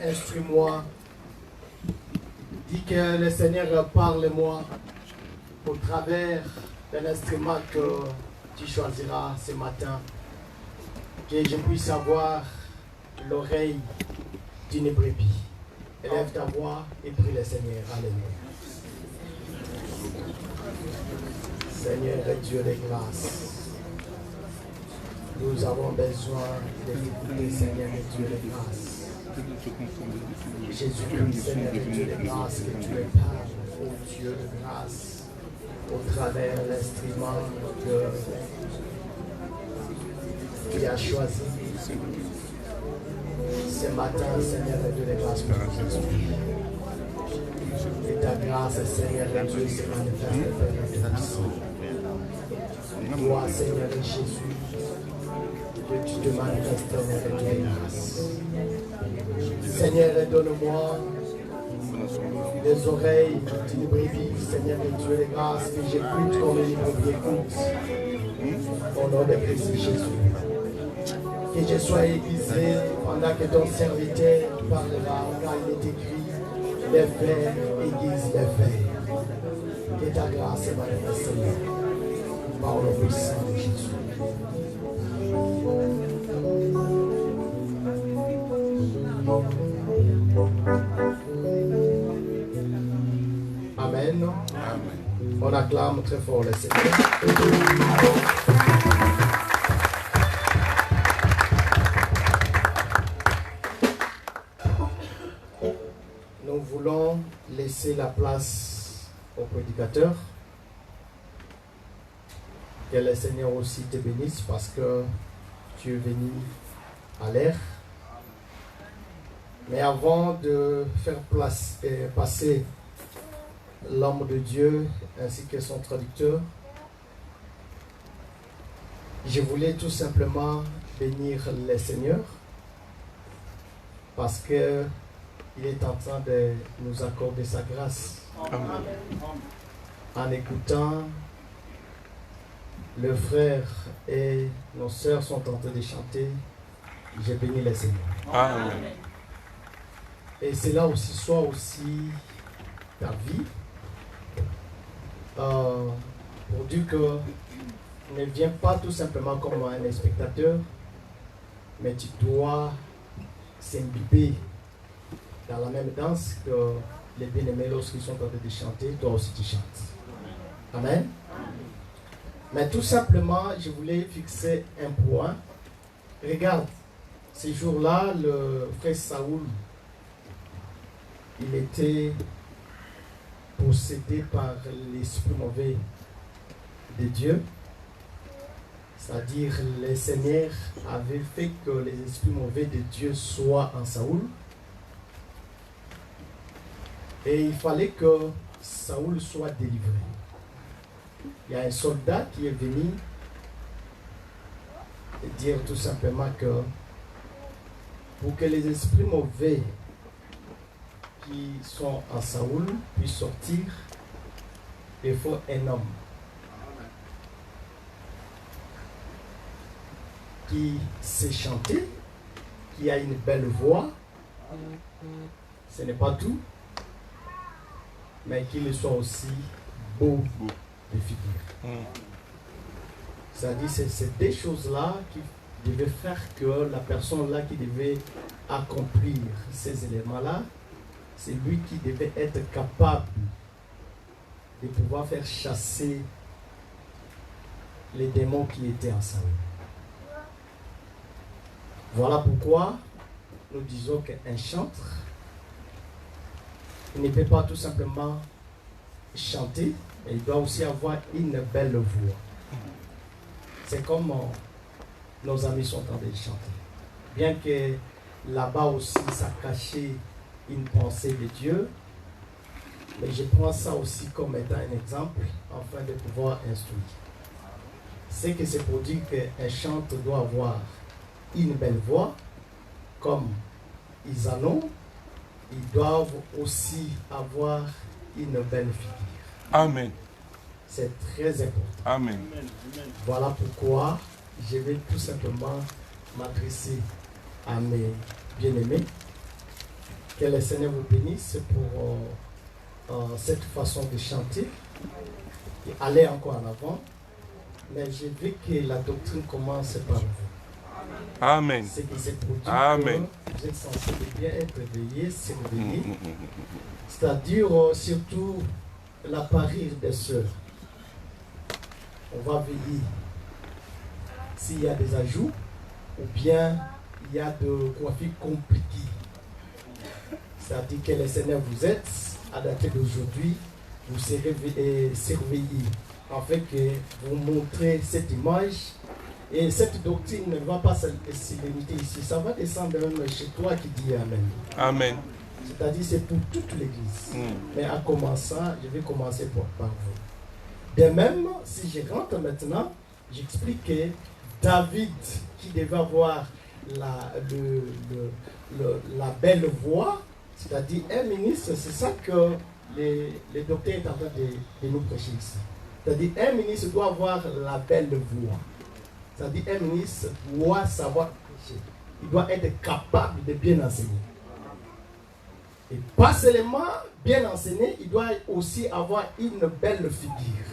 Instruis-moi. Dis que le Seigneur parle-moi au travers d'un instrument que tu choisiras ce matin. Que je puisse avoir l'oreille d'une brebis. Élève ta voix et prie le Seigneur. Alléluia. Seigneur Dieu de grâce, nous avons besoin de t'écouter, Seigneur Dieu de grâce. Jésus-Christ, Seigneur Dieu de grâce, que tu es parles, ô Dieu de grâce, au travers de l'instrument que tu as choisi ce matin, Seigneur Dieu de grâce, pour nous instruire. Et ta grâce, Seigneur Dieu, se manifeste dans notre vie. Toi, Seigneur Jésus, que tu te manifestes dans notre grâce. Seigneur, donne-moi les oreilles d'une brebis, Seigneur Dieu de grâce, que j'écoute comme une brebis écoute. Au nom de Christ Jésus. Que je sois aiguisé pendant que ton serviteur parlera, car il est écrit, les frères aiguisent les frères. Que ta grâce est manifestée par le puissant de Jésus. Amen. Amen. On acclame très fort le Seigneur. Nous voulons laisser la place au prédicateur. Que le Seigneur aussi te bénisse parce que tu es venu à l'air. Mais avant de faire passer l'homme de Dieu ainsi que son traducteur, je voulais tout simplement bénir le Seigneur parce que il est en train de nous accorder sa grâce. Amen. En écoutant, le frère et nos sœurs sont en train de chanter, j'ai béni le Seigneur. Amen. Et cela aussi soit aussi ta vie. Pour dire que ne viens pas tout simplement comme un spectateur, mais tu dois s'imbiber dans la même danse que les bien-aimés lorsqu'ils sont en train de chanter, toi aussi tu chantes. Amen. Mais tout simplement, je voulais fixer un point. Regarde, ces jours-là, le frère Saoul, il était possédé par l'esprit mauvais de Dieu. C'est-à-dire, le Seigneur avait fait que les esprits mauvais de Dieu soient en Saoul. Et il fallait que Saoul soit délivré. Il y a un soldat qui est venu dire tout simplement que pour que les esprits mauvais qui sont en Saoul puissent sortir, il faut un homme qui sait chanter, qui a une belle voix. Ce n'est pas tout, mais qu'il soit aussi beau de figure. C'est-à-dire c'est des choses-là qui devaient faire que la personne-là qui devait accomplir ces éléments-là, c'est lui qui devait être capable de pouvoir faire chasser les démons qui étaient en Saoul. Voilà pourquoi nous disons qu'un chantre ne peut pas tout simplement chanter, mais il doit aussi avoir une belle voix. C'est comme nos amis sont en train de chanter. Bien que là-bas aussi, ça cachait une pensée de Dieu, Mais je prends ça aussi comme étant un exemple afin de pouvoir instruire. C'est que c'est pour dire qu'un chanteur doit avoir une belle voix, comme ils en ont, ils doivent aussi avoir une belle figure. Amen. C'est très important. Amen. Voilà pourquoi je vais tout simplement m'adresser à mes bien-aimés. Que le Seigneur vous bénisse pour cette façon de chanter et aller encore en avant. Mais je veux que la doctrine commence par vous. Amen. C'est que c'est pour dire Amen. que vous êtes censés bien être veillés, s'éveiller. C'est-à-dire surtout l'appareil des sœurs. On va veiller s'il y a des ajouts ou bien il y a de coiffures compliquées. C'est-à-dire que le Seigneur vous êtes, à dater d'aujourd'hui, vous serez surveillés afin que vous montrez cette image. Et cette doctrine ne va pas se limiter ici. Ça va descendre même chez toi qui dit Amen. Amen. C'est-à-dire c'est pour toute l'Église. Mais en commençant, je vais commencer par vous. De même, si je rentre maintenant, j'explique que David, qui devait avoir la belle voix, c'est-à-dire un ministre, c'est ça que les docteurs sont en train de nous prêcher ici. C'est-à-dire un ministre doit avoir la belle voix. C'est-à-dire un ministre doit savoir prêcher. Il doit être capable de bien enseigner. Et pas seulement bien enseigner, il doit aussi avoir une belle figure.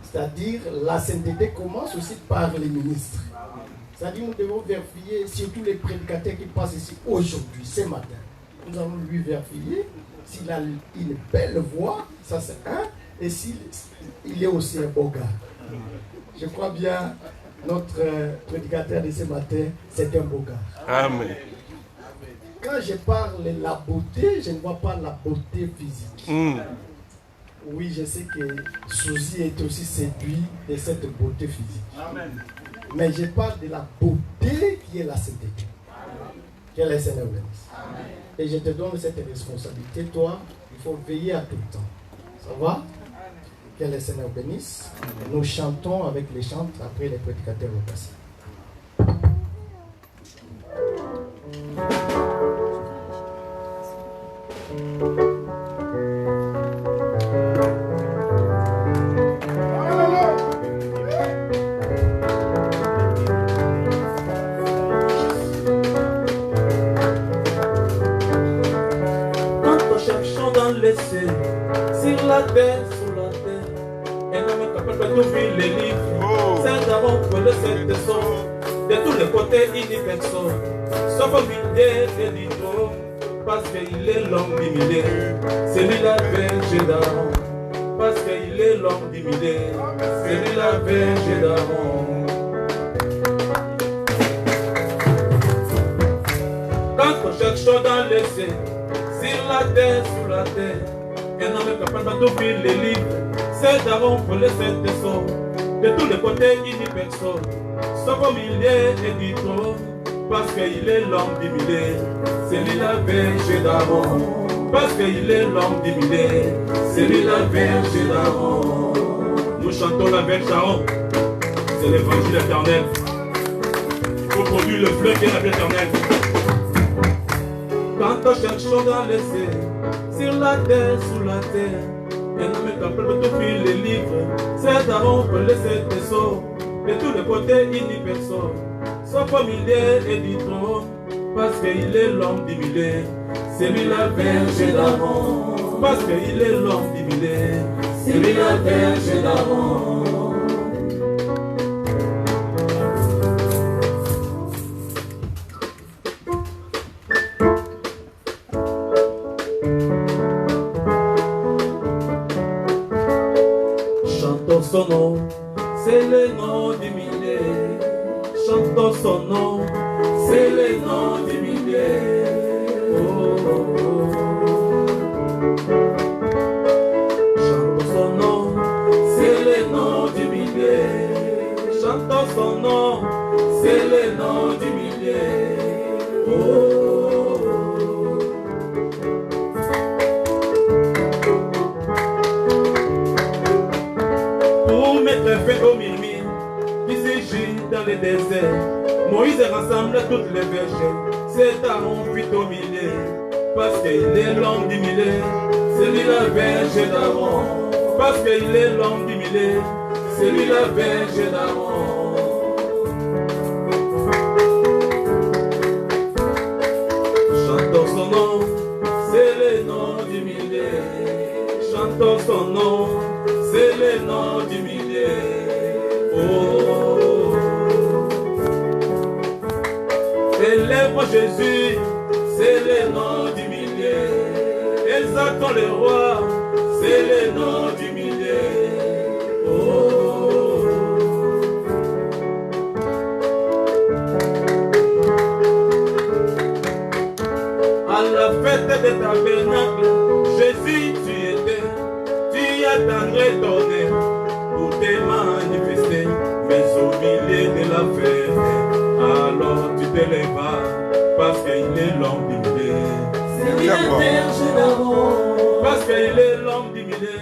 C'est-à-dire la sainteté commence aussi par les ministres. C'est-à-dire nous devons vérifier surtout les prédicateurs qui passent ici aujourd'hui, ce matin. Nous allons lui vérifier s'il a une belle voix, ça c'est un, et s'il est aussi un beau gars. Je crois bien notre prédicateur de ce matin, c'est un beau gars. Amen. Quand je parle de la beauté, je ne vois pas la beauté physique. Oui, je sais que Suzy est aussi séduit de cette beauté physique. Amen. Mais je parle de la beauté qui est la sainteté. Que le Seigneur bénisse. Et je te donne cette responsabilité. Toi, il faut veiller à tout le temps. Ça va? Que le Seigneur bénisse. Nous chantons avec les chants. Après, les prédicateurs vont passer. Sur la terre, sous la terre, un homme capable d'ouvrir les livres, c'est avant pour le sept sons, de tous les côtés il n'y personne, sauf au milieu des livres, parce qu'il est l'homme du milieu, c'est lui la verge d'Aaron, parce qu'il est l'homme du milieu, c'est lui la verge d'Aaron. Quand on cherche dans les cieux, sur la terre, sous la terre, un homme capable d'ouvrir les livres, c'est d'Aaron pour les sept sons. De tous les côtés, il n'y personne, sauf au milieu et du trône, parce qu'il est l'homme du milieu, c'est lui la verge d'Aaron. Parce qu'il est l'homme du milieu, c'est lui la verge d'Aaron. Nous chantons la verge d'Aaron, c'est l'évangile éternel. Il faut produire le fleuve qui est la vie éternelle. Quand on cherche dans les cieux, sur la terre, sous la terre, un homme capable d'ouvrir les livres, c'est d'Aaron pour les sept sceaux. De tous les côtés, il n'y personne, sauf au milieu et du trône, parce qu'il est l'homme du milieu, c'est lui la verge d'Aaron. Parce qu'il est l'homme du milieu, c'est lui la verge d'Aaron. Son nom, c'est le nom du milieu. Chantons son nom, c'est le nom du milieu. Oh, oh, oh. Chantons son nom, c'est le nom du milieu. Chantons son nom, c'est le nom du milieu. Oh, oh, oh. au minuit, qui s'agit dans les déserts. Moïse rassemble toutes les bergers. C'est Aaron fuit au milieu, parce qu'il est l'homme du milieu. C'est lui la berger d'Aaron, parce qu'il est l'homme du milieu. C'est lui la berger d'Aaron. Chantons son nom, c'est le nom du milieu. Chantons son nom, c'est le nom du milieu. Oh, élève Jésus, c'est le nom du milieu. Exaltons le roi, c'est le nom du milieu. Oh, à la fête des tabernacles, Jésus, tu étais, tu attendrais ton nez pour te manifester, mais au milieu de la fête, alors tu te lèveras, parce qu'il est l'homme du milieu. C'est lui la berge d'Aaron, Parce qu'il est l'homme du milieu.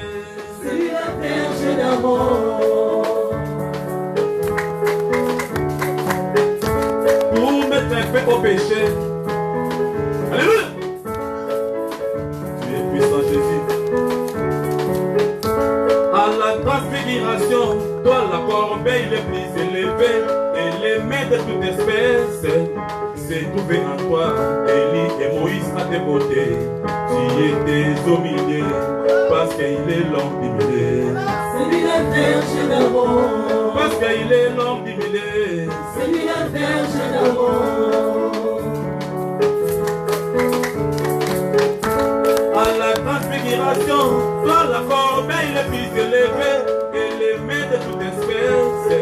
c'est lui la berge d'Aaron. Pour mettre un peu au péché. Alléluia. Tu es puissant Jésus. À la transfiguration, toi la corbeille le plus élevé, et les mains de toute espèce s'est trouvé en toi. Élie et Moïse à tes côtés, tu étais au milieu, parce qu'il est l'homme du milieu. C'est lui la berge d'Aaron, Parce qu'il est l'homme du milieu. c'est lui la berge d'Aaron. À la transfiguration, toi la corbeille le plus élevé, et les mains de toute espèce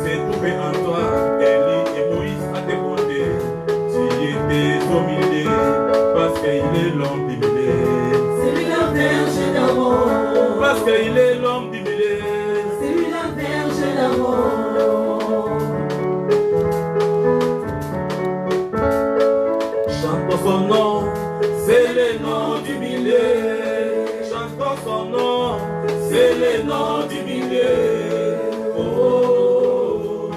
s'est trouvé en toi. Élie et Moïse à tes côtés, tu étais au milieu, parce qu'il est l'homme du milieu. C'est lui la berge d'Aaron, Parce qu'il est l'homme du milieu. c'est lui la berge d'Aaron. Chantons son nom, c'est le nom du milieu. Chantons son nom, c'est le nom du milieu. Oh,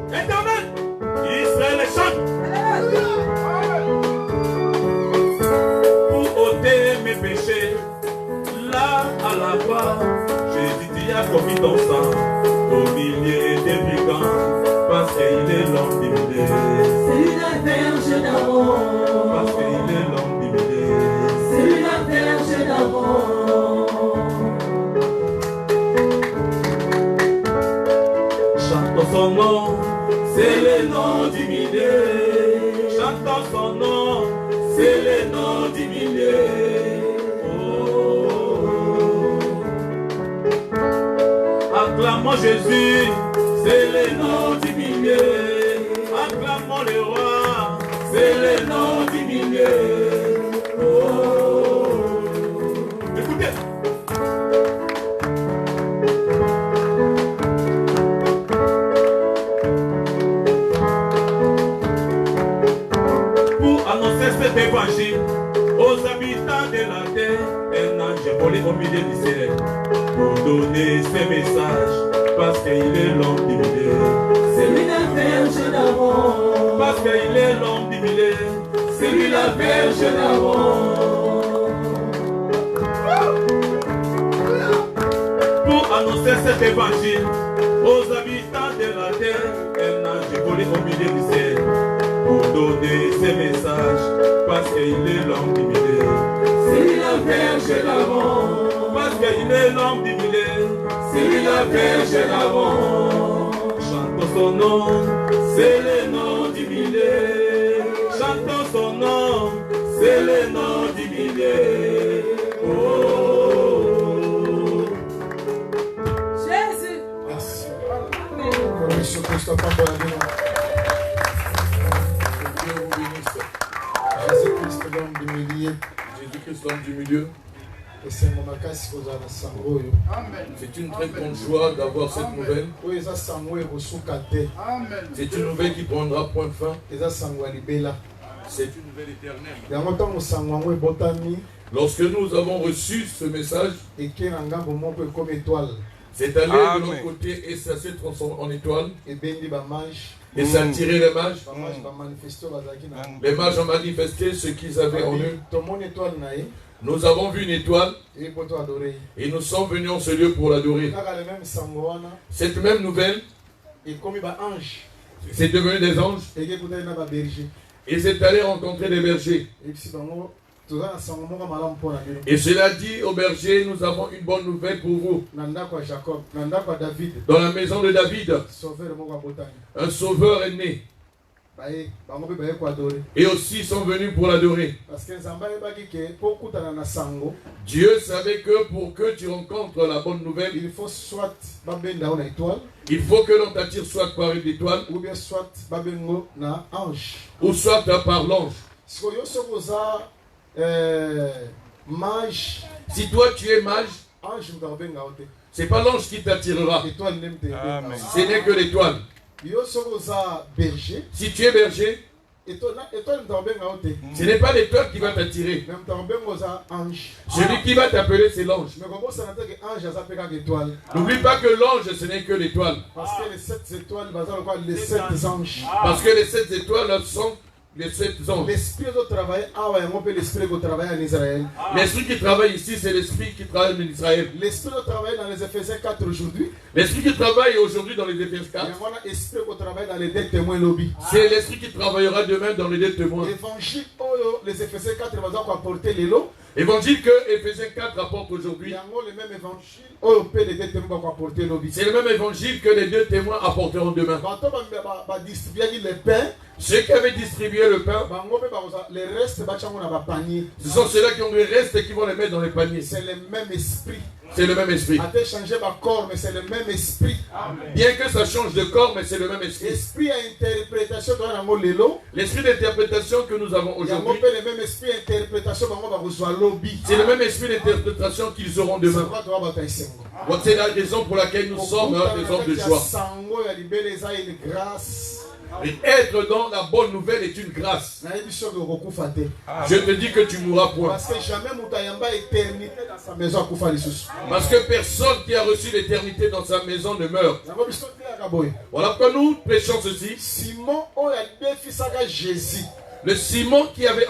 Éternel, Israël chante. Pour ôter mes péchés, là à la croix, Jésus t'y a commis ton sang au milieu des brigands, parce qu'il est l'homme du milieu. C'est lui la berge d'Aaron, Parce qu'il est l'homme du milieu. c'est lui la berge d'Aaron. Chantons son nom, c'est le nom du milieu. Chantons son nom, c'est le nom du milieu. Oh, acclamons Jésus, c'est le nom du milieu. Acclamons le roi, c'est le nom du milieu. Oh, écoutez. Pour annoncer cet évangile aux habitants de la terre, un ange est volé au milieu du ciel pour donner ses messages, parce qu'il est l'homme du milieu. C'est lui la berge d'Aaron, Parce qu'il est l'homme du milieu. c'est lui la berge d'Aaron. Pour annoncer cet évangile aux habitants de la terre, un ange est volé au milieu du ciel pour donner ses messages, parce qu'il est l'homme du milieu. C'est lui la berge d'Aaron, Parce qu'il est l'homme du milieu. c'est lui la berge d'Aaron. Chantons son nom, c'est le nom du milieu. Chantons son nom, c'est le nom du milieu. Oh, Jésus. Merci. Pour Jésus Christ, Papa, pour la vie. Que Dieu vous bénisse. Jésus-Christ, l'homme du milieu. Jésus-Christ, l'homme du milieu. Et c'est mon makasi kozala na sango oyo. C'est une très grande joie d'avoir cette nouvelle. Oyo eza sango ekosuka te. C'est une nouvelle qui prendra point fin. Eza sango ya libela. C'est une nouvelle éternelle. Yango ntango sango yango ebotami, Lorsque nous avons reçu ce message, eke na ngambo moko ekomi étoile. C'est allé de Amen. l'autre côté et ça s'est transformé en étoile. Et bendi ba mage. Et ça a tiré les mages. Ba mage ba manifesto bazaki na. Les mages ont manifesté ce qu'ils avaient en eux. Ton mon étoile nae. Nous avons vu une étoile Et pour toi adorer. et nous sommes venus en ce lieu pour l'adorer. Kaka le même sangoana. Cette même nouvelle, Et comme ba ange. c'est devenu des anges Et que peut-être na ba berger. et c'est allé rencontrer des bergers. Et puis bango tout ça sango mo malamu pour la bino. Et cela dit aux bergers, nous avons une bonne nouvelle pour vous. Nanda kwa Jacob, nanda kwa David. Dans la maison de David, Sauveur mo kwa botani. un sauveur est né. Bae bango pe bae kwa adorer. Et aussi sont venus pour l'adorer. Parce que Nzamba yebaki ke pour kutana na sango, Dieu savait que pour que tu rencontres la bonne nouvelle, il faut soit babenda na étoile il faut que l'on t'attire soit par une étoile ou bien soit babengo na ange. ou soit par l'ange. Siko yo sokoza mage, Si toi tu es mage, ange mutabenga ote. c'est pas l'ange qui t'attirera. Étoile nemte. Amen. Ce n'est que l'étoile. Yo sokoza berger, Si tu es berger, étoile mutabenga ote. ce n'est pas l'étoile qui va t'attirer. Même mutabengo za ange. Celui qui va t'appeler, c'est l'ange. Mais comment ça n'entend que ange a peka étoile? N'oublie pas que l'ange, ce n'est que l'étoile. Parce que les 7 étoiles, les 7 anges. Parce que les 7 étoiles sont les 7 anges. L'esprit doit travailler, ah ouais, on peut l'esprit doit travailler en Israël. L'esprit qui travaille ici, c'est l'esprit qui travaille en Israël. L'esprit doit travailler dans les Éphésiens 4 aujourd'hui. L'esprit qui travaille aujourd'hui dans les Éphésiens Et 4, voilà, l'esprit doit travailler dans les deux témoins lobby. c'est l'esprit qui travaillera demain dans les deux témoins. L'évangile, oh, les Éphésiens 4 vont apporter les lots. Évangile que Éphésiens 4 rapporte Il aujourd'hui, y a le même évangile, oh, les deux témoins vont apporter le lobby. c'est le même évangile que les deux témoins apporteront demain. Quand on va distribuer les pains, Ceux qui avaient distribué le pain, les restes, on va panier. ce sont ceux-là qui ont les restes et qui vont les mettre dans les paniers. C'est le même esprit. C'est le même esprit. A été changé par corps, mais c'est le même esprit. Bien que ça change de corps, mais c'est le même esprit. Esprit à interprétation dans la lelo. L'esprit d'interprétation que nous avons Il y a aujourd'hui, le même esprit d'interprétation dans le lobby. c'est le même esprit d'interprétation qu'ils auront C'est demain. quoi toi, bataille sengo? Donc, c'est la raison pour laquelle nous sommes des hommes de joie. Sango ya libele eza une grâce. Et être dans la bonne nouvelle est une grâce. Na émission de Rokufa te. Je te dis que tu mourras point. Parce que jamais Moutayamba éternité dans sa maison à Kufa lisusu. Parce que personne qui a reçu l'éternité dans sa maison ne meurt. Na biso te ya kaboy. Voilà pourquoi nous prêchons ceci. Simon oya defisaka Jésus. Le Simon qui avait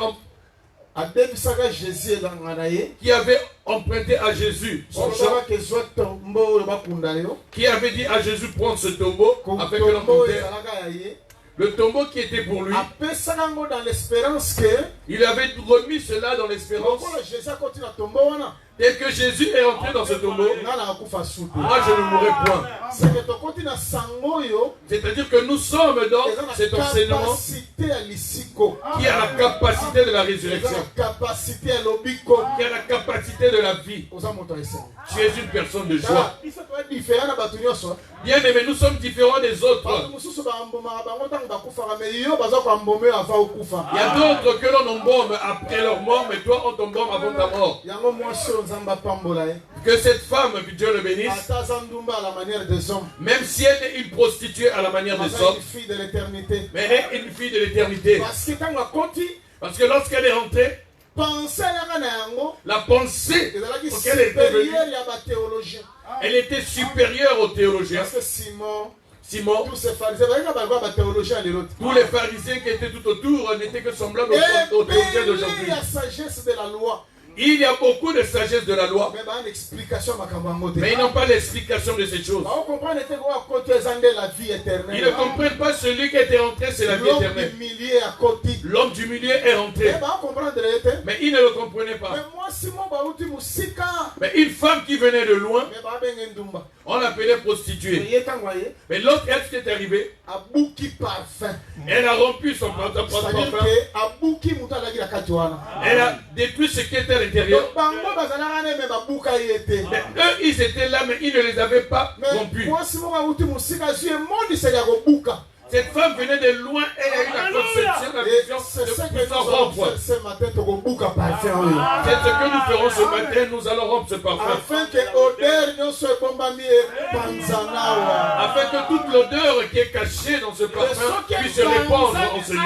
Adefisaka Jésus elanga ye. emprunté à Jésus son champ, Okoba ke zwa tombo oyo bakunda yo. qui avait dit à Jésus prendre ce tombeau afin que l'on Tombo enterre. ezalaka ya ye. Le tombeau qui était pour lui, Apesaka ngo dans l'espérance que il avait remis cela dans l'espérance. lokola Jésus akoti na tombo wana. Dès que Jésus est entré dans ce tombeau, Nga na akufa sutu. moi je ne mourrai point. C'est que tokoti na sango yo. C'est-à-dire que nous sommes dans cet enseignement Capacité à l'isiko. qui a la capacité de la Eza résurrection, na capacité à lobiko. qui a la capacité de la vie. Oza moto esengo. Tu es une personne de joie. Biso toza différent na bato nyonso. Bien aimé, nous sommes différents des Bato autres. mosusu bambomaka bango ntango bakufaka mais yo baza koambome avant okufa. Il y a d'autres que l'on embaume après leur mort, mais toi on t'embaume avant ta mort. Yango mwasi oyo nzambe apambola ye. Que cette femme, que Dieu le bénisse, Ata aza ndumba à la manière des hommes. même si elle est une prostituée à la manière des Aza hommes, une fille de l'éternité. mais elle est une fille de l'éternité. Parce que ntango akoti Parce que lorsqu'elle est rentrée, pensée yaka na yango la pensée ezalaki auquel elle était venue, supérieure ya bathéologien. elle était supérieure aux théologiens. Parce que Simon, Simon, tous ces pharisiens, balika balikuwa bathéologien lelo te. tous les pharisiens qui étaient tout autour n'étaient que semblables aux théologiens d'aujourd'hui. Il y a sagesse de la loi. Il y a beaucoup de sagesse de la loi, Mais bah, une explication à makambo te. mais ils n'ont pas l'explication de ces choses. Bah, on comprend que à côté de la vie éternelle. Ils ne comprennent pas celui qui était rentré, c'est la vie L'homme éternelle. du milieu à côté. L'homme du milieu est rentré, Mais bah, on comprend que mais ils ne le comprenaient pas. mais moi, Simon, bah, où tu musika. Mais une femme qui venait de loin, Mais bah, ben ndumba. on l'appelait prostituée. Mais yé tangwaye. Mais l'autre, elle qui est arrivée, Abouki parfum. elle a rompu son C'est-à-dire parfum. que Abouki muta la katuana. Elle a détruit ce qui était à l'intérieur. Donc, bango bazalaka ne me babuka yete. Mais eux, ils étaient là, mais ils ne les avaient pas Mais rompus. moi, Simon, bah, où tu musika, je suis mondi c'est ya kobuka. Cette femme venait de loin, elle a eu la conception, la Et vision c'est ce de que pouvoir nous allons rompre. faire ce matin, tokobuka parfum oyo. C'est ce que nous ferons ce matin, nous allons rompre ce parfum. Afin que odeur nyonso ebombami epanzanawa. Afin que toute l'odeur qui est cachée dans ce parfum puisse se répandre en ce lieu.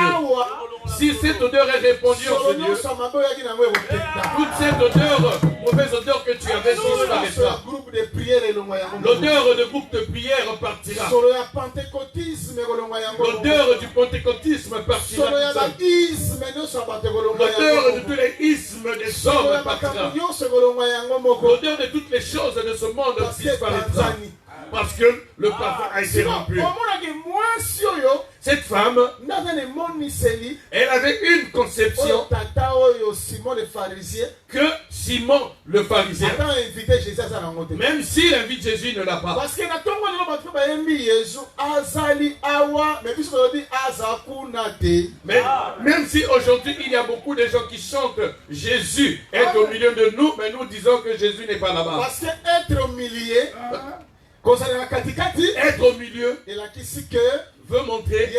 Si cette odeur est répandue en ce lieu, toute cette odeur, mauvaise odeur que tu avais disparaîtra. Groupe de prière L'odeur de groupe de prière partira. L'odeur du pentecôtisme partira. L'odeur de tous les ismes des hommes partira. L'odeur de toutes les choses de ce monde disparaîtra. Parce que le parfum a été rompu. Cette femme, elle avait une conception que Simon le pharisien, même s'il invite Jésus, ne l'a pas. Mais même si aujourd'hui il y a beaucoup de gens qui chantent Jésus est au milieu de nous, mais nous disons que Jésus n'est pas là-bas. Parce que être au milieu, être au milieu, veut montrer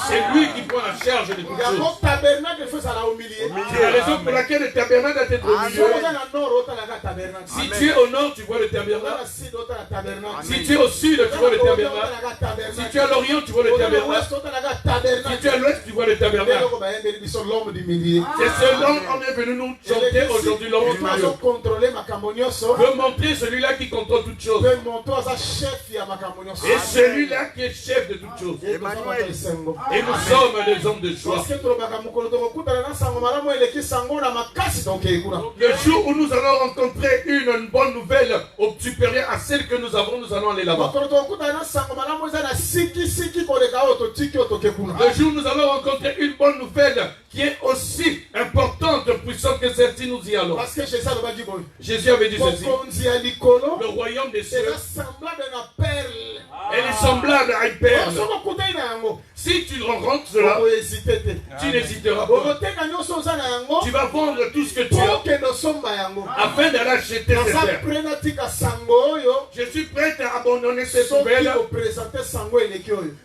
c'est lui qui prend la charge de toutes choses. C'est la raison pour laquelle le tabernacle doit être au milieu. Si tu es au nord, tu vois le tabernacle. Si tu es au sud, tu vois le tabernacle. Si tu es à l'orient, tu vois le tabernacle. Si tu es à l'ouest, tu vois le tabernacle. C'est ce dont on est venu nous chanter aujourd'hui, l'homme du milieu. Veut montrer celui-là qui contrôle toutes choses. Et celui-là qui est chef de toutes choses. Et nous sommes des hommes de joie. Le jour où nous allons rencontrer une bonne nouvelle supérieure à celle que nous avons, nous allons aller là-bas. Le jour où nous allons rencontrer une bonne nouvelle qui est aussi importante, puissante que celle-ci, nous y allons. Jésus avait dit ceci. Le royaume des cieux, elle est semblable à une perle. Si tu rencontres cela, tu n'hésiteras pas. Tu vas vendre tout ce que tu as afin d'aller acheter cette terre. Je suis prêt à abandonner cette nouvelle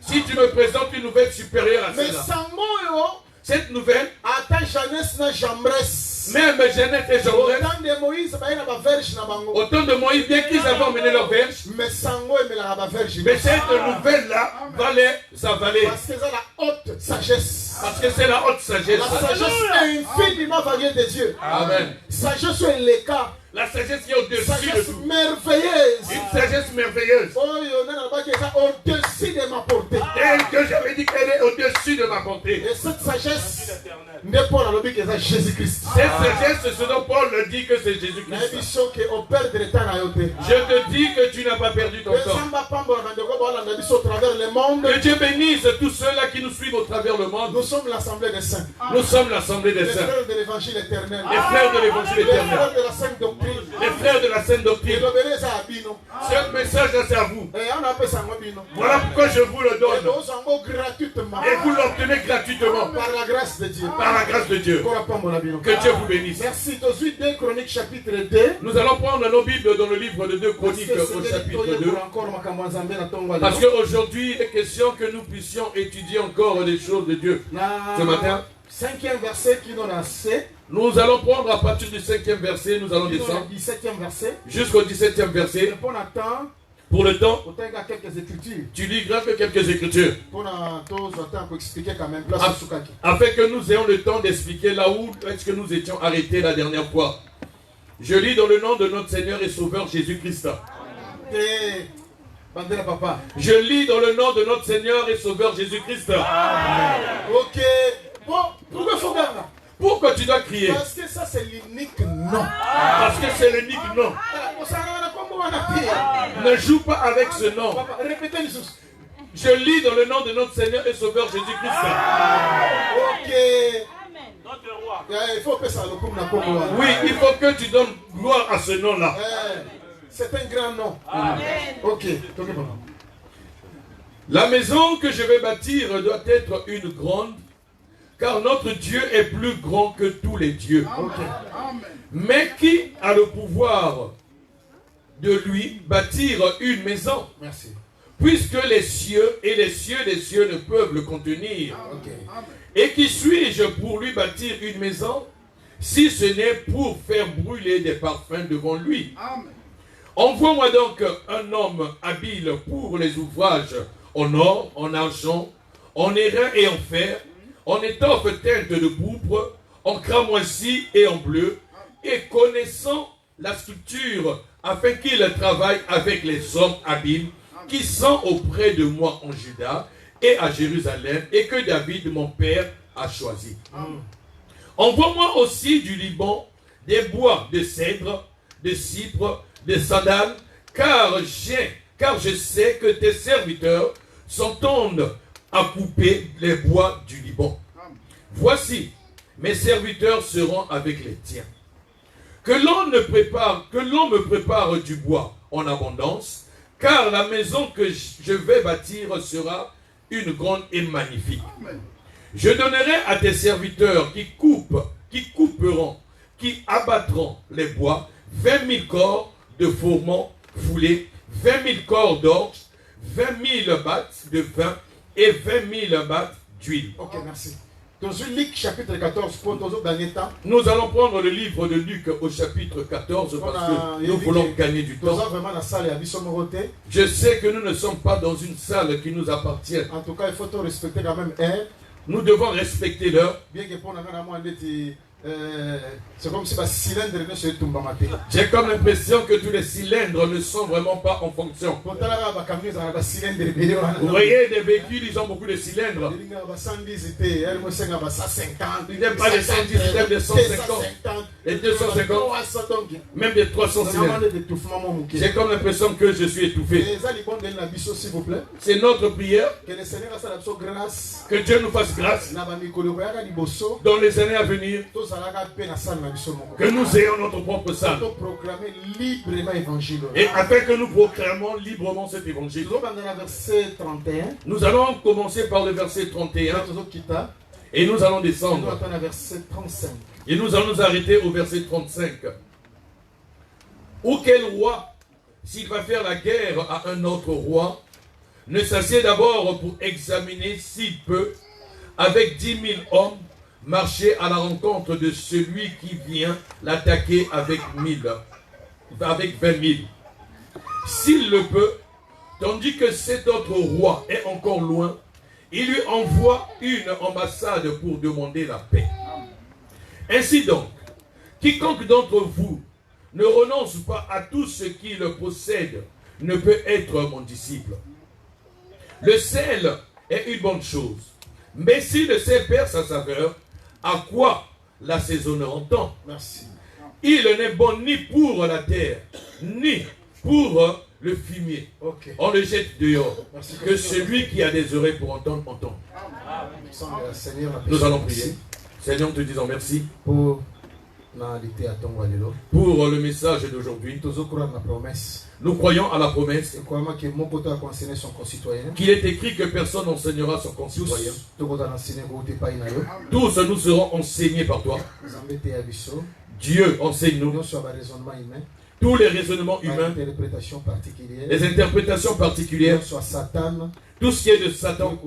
si tu me présentes une nouvelle supérieure à celle-là. Cette nouvelle, même Jeannette et Jambres, au temps de Moïse, bien qu'ils avaient emmené leur verge, mais cette nouvelle-là va les avaler. Parce que c'est la haute sagesse. Parce que c'est la haute sagesse. La sagesse infiniment variée des dieux. Amen. Sagesse est l'écart. La sagesse qui est au-dessus de tout. Merveilleuse. Une sagesse merveilleuse. Au-dessus de ma portée. Telle que j'avais dit qu'elle est au-dessus de ma portée. Et cette sagesse, Jésus-Christ. Cette sagesse, c'est ce dont Paul dit que c'est Jésus-Christ. Je te dis que tu n'as pas perdu ton temps. Que Dieu bénisse tous ceux-là qui nous suivent au travers le monde. Nous sommes l'assemblée des saints. Nous sommes l'assemblée des saints. Les frères de l'évangile éternel. Les frères de l'évangile éternel. Les frères de la sainte doctrine. Les frères de la sainte doctrine. Ce message-là, c'est à vous. Voilà pourquoi je vous le donne. Et vous l'obtenez gratuitement. Par la grâce de Dieu. Par la grâce de Dieu. Que Dieu vous bénisse. Merci. Nous allons prendre nos Bibles dans le livre de 2 Chroniques au chapitre 2. Parce qu'aujourd'hui, il est question que nous puissions étudier encore des choses de Dieu. Ce matin, 5e verset qui nous a assez. Nous allons prendre à partir du 5e verset, nous allons descendre jusqu'au 17e verset. Pour le temps, tu liras que quelques écritures. Afin que nous ayons le temps d'expliquer là où est-ce que nous étions arrêtés la dernière fois. Je lis dans le nom de notre Seigneur et Sauveur Jésus-Christ. Je lis dans le nom de notre Seigneur et Sauveur Jésus-Christ. Ok. Bon, pourquoi tu dois crier? Parce que ça c'est l'unique nom. Parce que c'est l'unique nom. Ne joue pas avec ce nom. Répétez les choses. Je lis dans le nom de notre Seigneur et Sauveur Jésus-Christ. Ok. Notre roi. Il faut que ça le oui, il faut que tu donnes gloire à ce nom-là. C'est un grand nom. Amen. Ok. La maison que je vais bâtir doit être une grande. Car notre Dieu est plus grand que tous les dieux. Okay. Mais qui a le pouvoir de lui bâtir une maison? Merci. Puisque les cieux et les cieux des cieux ne peuvent le contenir. Okay. Et qui suis-je pour lui bâtir une maison, si ce n'est pour faire brûler des parfums devant lui? Amen. Envoie-moi donc un homme habile pour les ouvrages en or, en argent, en airain et en fer, en étoffe teinte de pourpre, en cramoisi et en bleu, et connaissant la structure afin qu'il travaille avec les hommes habiles qui sont auprès de moi en Juda et à Jérusalem et que David, mon père, a choisi. Envoie-moi aussi du Liban des bois de cèdre, de cypre, de sandal, car je sais que tes serviteurs s'entendent à couper les bois du Liban. Voici, mes serviteurs seront avec les tiens. Que l'on me prépare du bois en abondance, car la maison que je vais bâtir sera une grande et magnifique. Je donnerai à tes serviteurs qui couperont, qui abattront les bois, 20 000 corps de fourments foulés, 20 000 corps d'orge, 20 000 battes de vin et 20 000 battes d'huile. Ok, merci. Dans Luc chapitre 14, pour dans dernier temps. Nous allons prendre le livre de Luc au chapitre 14 parce que nous voulons gagner du temps. Je sais que nous ne sommes pas dans une salle qui nous appartient. En tout cas, il faut respecter quand même un. Nous devons respecter l'heure. Bien que pour c'est comme si le cylindre ne se tombe pas. J'ai comme l'impression que tous les cylindres ne sont vraiment pas en fonction. Vous voyez des véhicules, ils ont beaucoup de cylindres. Ils n'aiment pas les 110, ils aiment les 150, les 250, même des 300 cylindres. J'ai comme l'impression que je suis étouffé. C'est notre prière. Que Dieu nous fasse grâce dans les années à venir. Que nous ayons notre propre salle. Et afin que nous proclamons librement cet évangile. Nous allons commencer par le verset 31. Et nous allons descendre. Et nous allons nous arrêter au verset 35. Ou quel roi, s'il va faire la guerre à un autre roi, ne s'assied d'abord pour examiner s'il peut, avec 10 000 hommes, marcher à la rencontre de celui qui vient l'attaquer avec 20 000. S'il le peut, tandis que cet autre roi est encore loin, il lui envoie une ambassade pour demander la paix. Ainsi donc, quiconque d'entre vous ne renonce pas à tout ce qu'il possède ne peut être mon disciple. Le sel est une bonne chose, mais si le sel perd sa saveur, à quoi l'assaisonneront-on? Merci. Il n'est bon ni pour la terre, ni pour le fumier. Okay. On le jette dehors. Merci. Que celui qui a des oreilles pour entendre, entende. Nous allons prier. Seigneur, te disons merci pour le message d'aujourd'hui. Nous croyons à la promesse qu'il est écrit que personne n'enseignera son concitoyen. Tous nous serons enseignés par toi. Dieu, enseigne-nous tous les raisonnements humains, les interprétations particulières, tout ce qui est de Satan,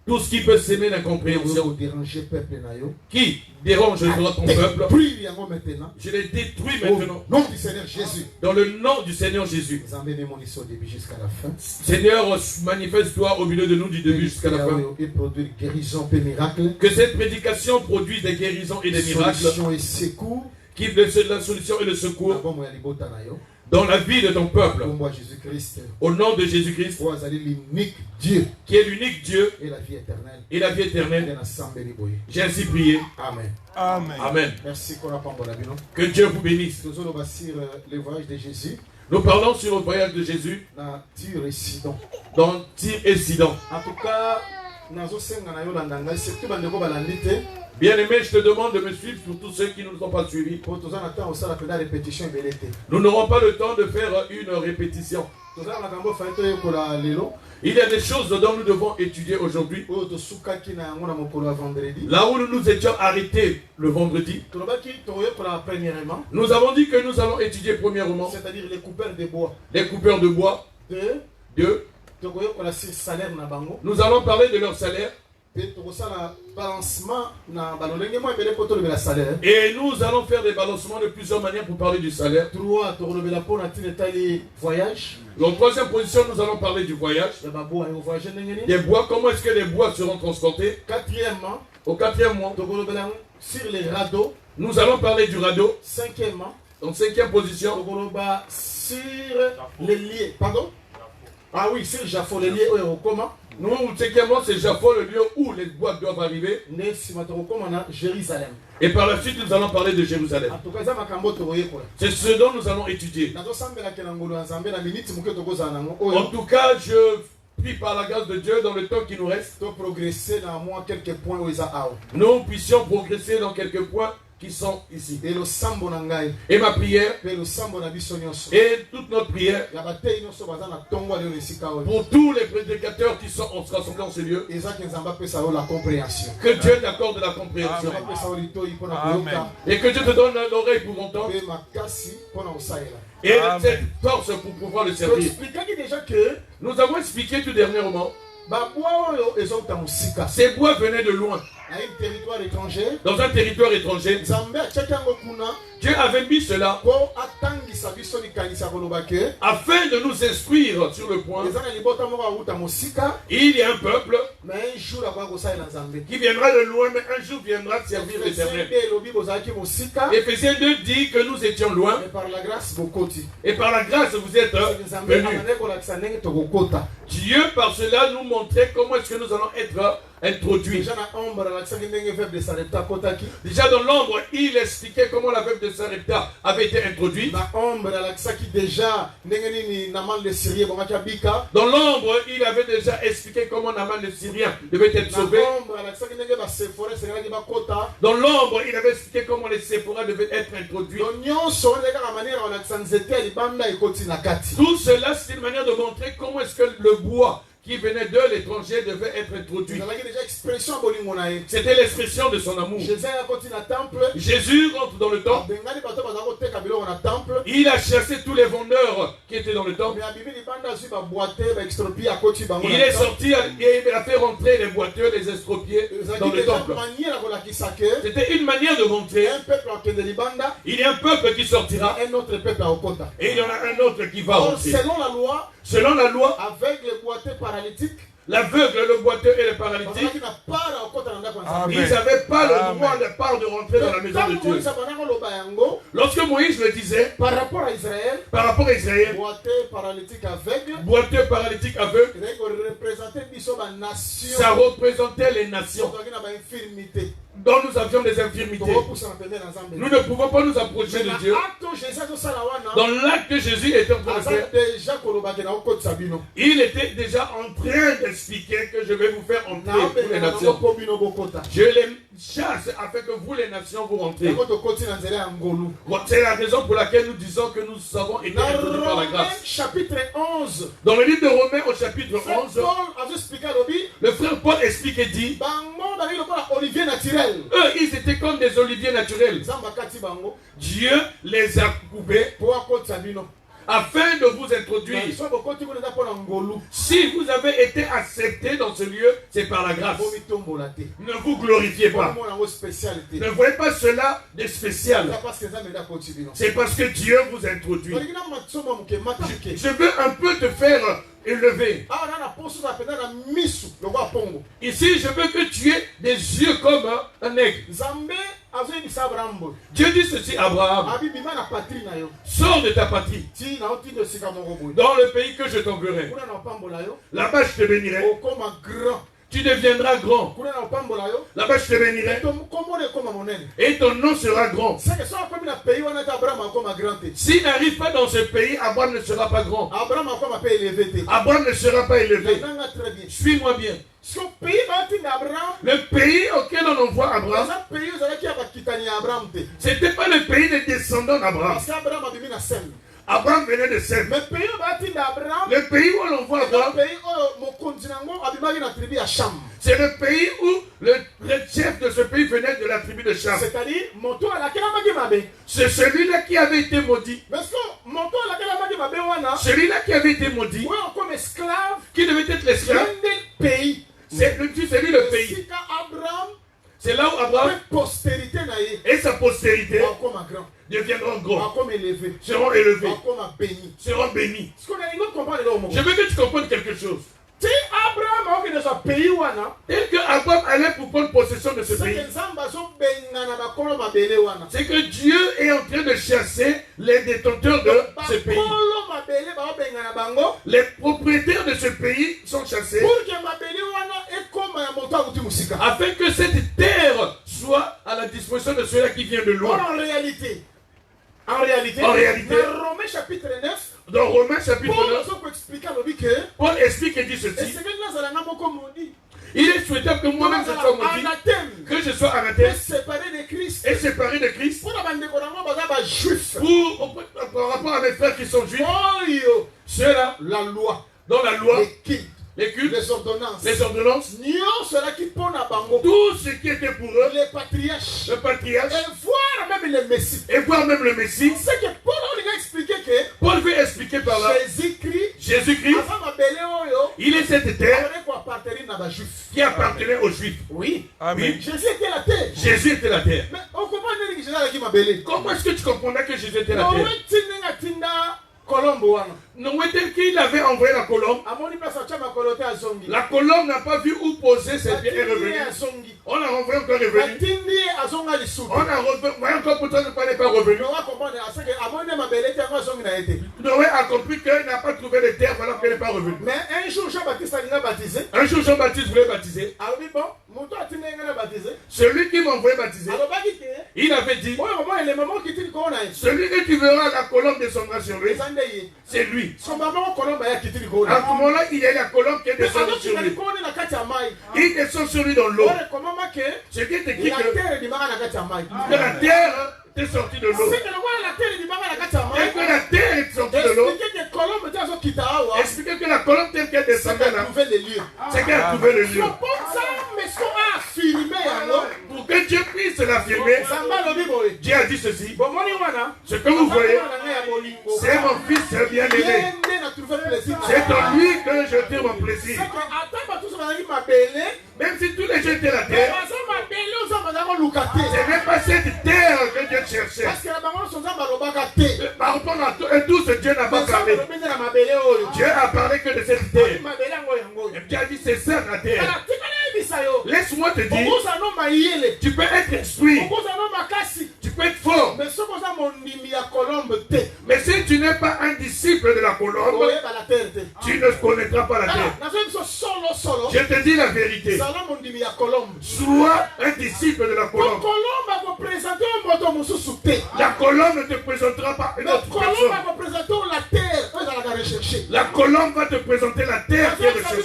tout ce qui peut s'aimer l'incompréhension, qui dérange ton peuple, je les détruis maintenant. Dans le nom du Seigneur Jésus. Seigneur, manifeste-toi au milieu de nous du début jusqu'à la fin. Que cette prédication produise des guérisons et des miracles, qui la solution et le secours dans la vie de ton peuple. Au nom de Jésus-Christ, qui est l'unique Dieu et la vie éternelle. J'ai ainsi prié. Amen. Amen. Amen. Merci. Que Dieu vous bénisse. Nous parlons sur le voyage de Jésus dans Tyr et Sidon. En tout cas, bien-aimé, je te demande de me suivre pour tous ceux qui ne nous ont pas suivis. Nous n'aurons pas le temps de faire une répétition. Il y a des choses dont nous devons étudier aujourd'hui. Là où nous nous étions arrêtés le vendredi, nous avons dit que nous allons étudier premièrement, c'est-à-dire les coupeurs de bois. Les coupeurs de bois. Deux. Nous allons parler de leur salaire. Et nous allons faire des balancements de plusieurs manières pour parler du salaire. En troisième position, nous allons parler du voyage. Des bois, comment est-ce que les bois seront transportés? Au quatrième mois, sur les radeaux. Nous allons parler du radeau. En 5e position, sur les liens. Pardon? Ah oui, sur Jafo, les liens, comment? nous, 5e, c'est Jafo, le lieu où les boîtes doivent arriver. Jérusalem. Et par la suite, nous allons parler de Jérusalem. En tout cas, ça m'a C'est ce dont nous allons étudier. En tout cas, je prie par la grâce de Dieu dans le temps qui nous reste. Nous puissions progresser dans quelques points qui sont ici. Et ma prière, et toute notre prière, pour tous les prédicateurs qui sont rassemblés en ce lieu, que Dieu t'accorde la compréhension. Amen. Et que Dieu te donne l'oreille pour entendre. Et cette force pour pouvoir le servir. Nous avons expliqué tout dernièrement. Ces bois venaient de loin. Dans un territoire étranger. Dieu avait mis cela afin de nous instruire sur le point. Il y a un peuple qui viendra de loin, mais un jour viendra servir l'Éternel. Éphésiens 2 dit que nous étions loin. Et par la grâce, vous êtes venus. Dieu, par cela, nous montrait comment est-ce que nous allons être introduits. Déjà dans l'ombre, il expliquait comment la veuve de Sarepta avait été introduite. Dans l'ombre, il avait déjà expliqué comment Naman le Syrien devait être sauvé. Dans l'ombre, il avait expliqué comment les Séphora devaient être introduits. Tout cela, c'est une manière de montrer comment est-ce que le bois qui venait de l'étranger devait être introduit. C'était l'expression de son amour. Jésus rentre dans le temple. Il a chassé tous les vendeurs qui étaient dans le temple. Il est sorti et il a fait rentrer les boiteux, les estropiés dans le temple. C'était une manière de montrer. Il y a un peuple qui sortira et il y en a un autre qui va rentrer. Selon la loi, avec les boiteux paralytiques, l'aveugle, le boiteux et le paralytique, ils n'avaient pas le droit de rentrer dans la maison de Dieu. Lorsque Moïse le disait, par rapport à Israël, boiteux, paralytique, aveugle, ça représentait les nations dont nous avions des infirmités. Nous ne pouvons pas nous approcher de Dieu. Dans l'acte que Jésus était en train de faire, il était déjà en train d'expliquer que je vais vous faire entrer pour les nations. Je les chasse afin que vous les nations vous rentrez. C'est la raison pour laquelle nous disons que nous avons été introduits par la grâce. Chapitre 11. Dans le livre de Romains au chapitre 11, le frère Paul explique et dit, eux, ils étaient comme des oliviers naturels. Dieu les a coupés afin de vous introduire. Si vous avez été accepté dans ce lieu, c'est par la grâce. Ne vous glorifiez pas. Ne voyez pas cela de spécial. C'est parce que Dieu vous introduit. Je veux un peu te faire élevé. Ici, je veux que tu aies des yeux comme un aigle. Dieu dit ceci à Abraham. Sors de ta patrie. Dans le pays que je t'enverrai. Là-bas, je te bénirai. Tu deviendras grand. Là-bas, je te bénirai. Et ton nom sera grand. S'il n'arrive pas dans ce pays, Abraham ne sera pas grand. Abraham ne sera pas élevé. Suis-moi bien. Le pays auquel on envoie Abraham, ce n'était pas le pays des descendants d'Abraham. Abraham venait de Sem. Le pays où on envoie Abraham, c'est le pays où le chef de ce pays venait de la tribu de Cham. C'est celui-là qui avait été maudit. Celui-là qui avait été maudit, qui devait être l'esclave, c'est lui le pays. C'est là où Abraham et sa postérité deviendront grands, seront élevés, seront bénis. Je veux que tu comprennes quelque chose. Tel que Abraham allait pour prendre possession de ce pays, c'est que Dieu est en train de chasser les détenteurs de ce pays. Les propriétaires de ce pays sont chassés afin que cette terre soit à la disposition de ceux-là qui viennent de loin. En réalité, dans Romains chapitre 9, dans Romains chapitre 9, Paul explique et dit ceci. Il est souhaitable que moi-même je sois maudit, que je sois anathème et séparé de Christ par rapport à mes frères qui sont juifs. Ceux-là, la loi, dans la loi, les cultes, les ordonnances, tout ce qui était pour eux, les patriarches, et voir même le Messie, c'est que Paul a expliqué que Paul veut expliquer par là, Jésus-Christ, il est cette terre qui appartenait aux Juifs. Oui. Amen. Jésus était la terre. Jésus était la terre. Mais on comprend que Jésus était la terre. Comment est-ce que tu comprenais que Jésus était la terre? Non, qu'il avait envoyé la colombe. La colombe n'a pas vu où poser ses pieds et est revenue. On a renvoyé encore revenu. On a renvoyé encore pour toi ne pas revenu. Noé a compris qu'il n'a pas trouvé de terre, voilà qu'elle n'est pas revenue. Mais un jour Jean-Baptiste a baptisé. Un jour Jean-Baptiste voulait baptiser. Celui qui m'a envoyé baptiser, il avait dit, celui que tu verras la colombe descendra sur lui, c'est lui. À ce moment-là, il y a la colombe qui est descendue sur lui. Il descend sur lui dans l'eau. Ce qui est écrit que la terre est sortie de l'eau. Et que la terre est sortie de l'eau. Expliquez que la colombe telle qu'elle descendait là, c'est qu'elle a trouvé le lieu. Pour que Dieu puisse l'affirmer, Dieu a dit ceci. Ce que vous voyez, c'est mon fils bien-aimé. C'est en lui que je tire mon plaisir. Même si tous les gens étaient la terre, ce n'est pas cette terre que Dieu cherchait. Par rapport à tout ce Dieu n'a pas parlé. Dieu a parlé que de cette terre. Et Dieu a dit c'est ça la terre. Laisse-moi te dire, tu peux être instruit, tu peux être fort, mais si tu n'es pas un disciple de la colombe, tu ne connaîtras pas la terre. Je te dis la vérité, sois un disciple de la colombe. La colombe ne te présentera pas une autre personne. La colombe va te présenter la terre qui est recherchée.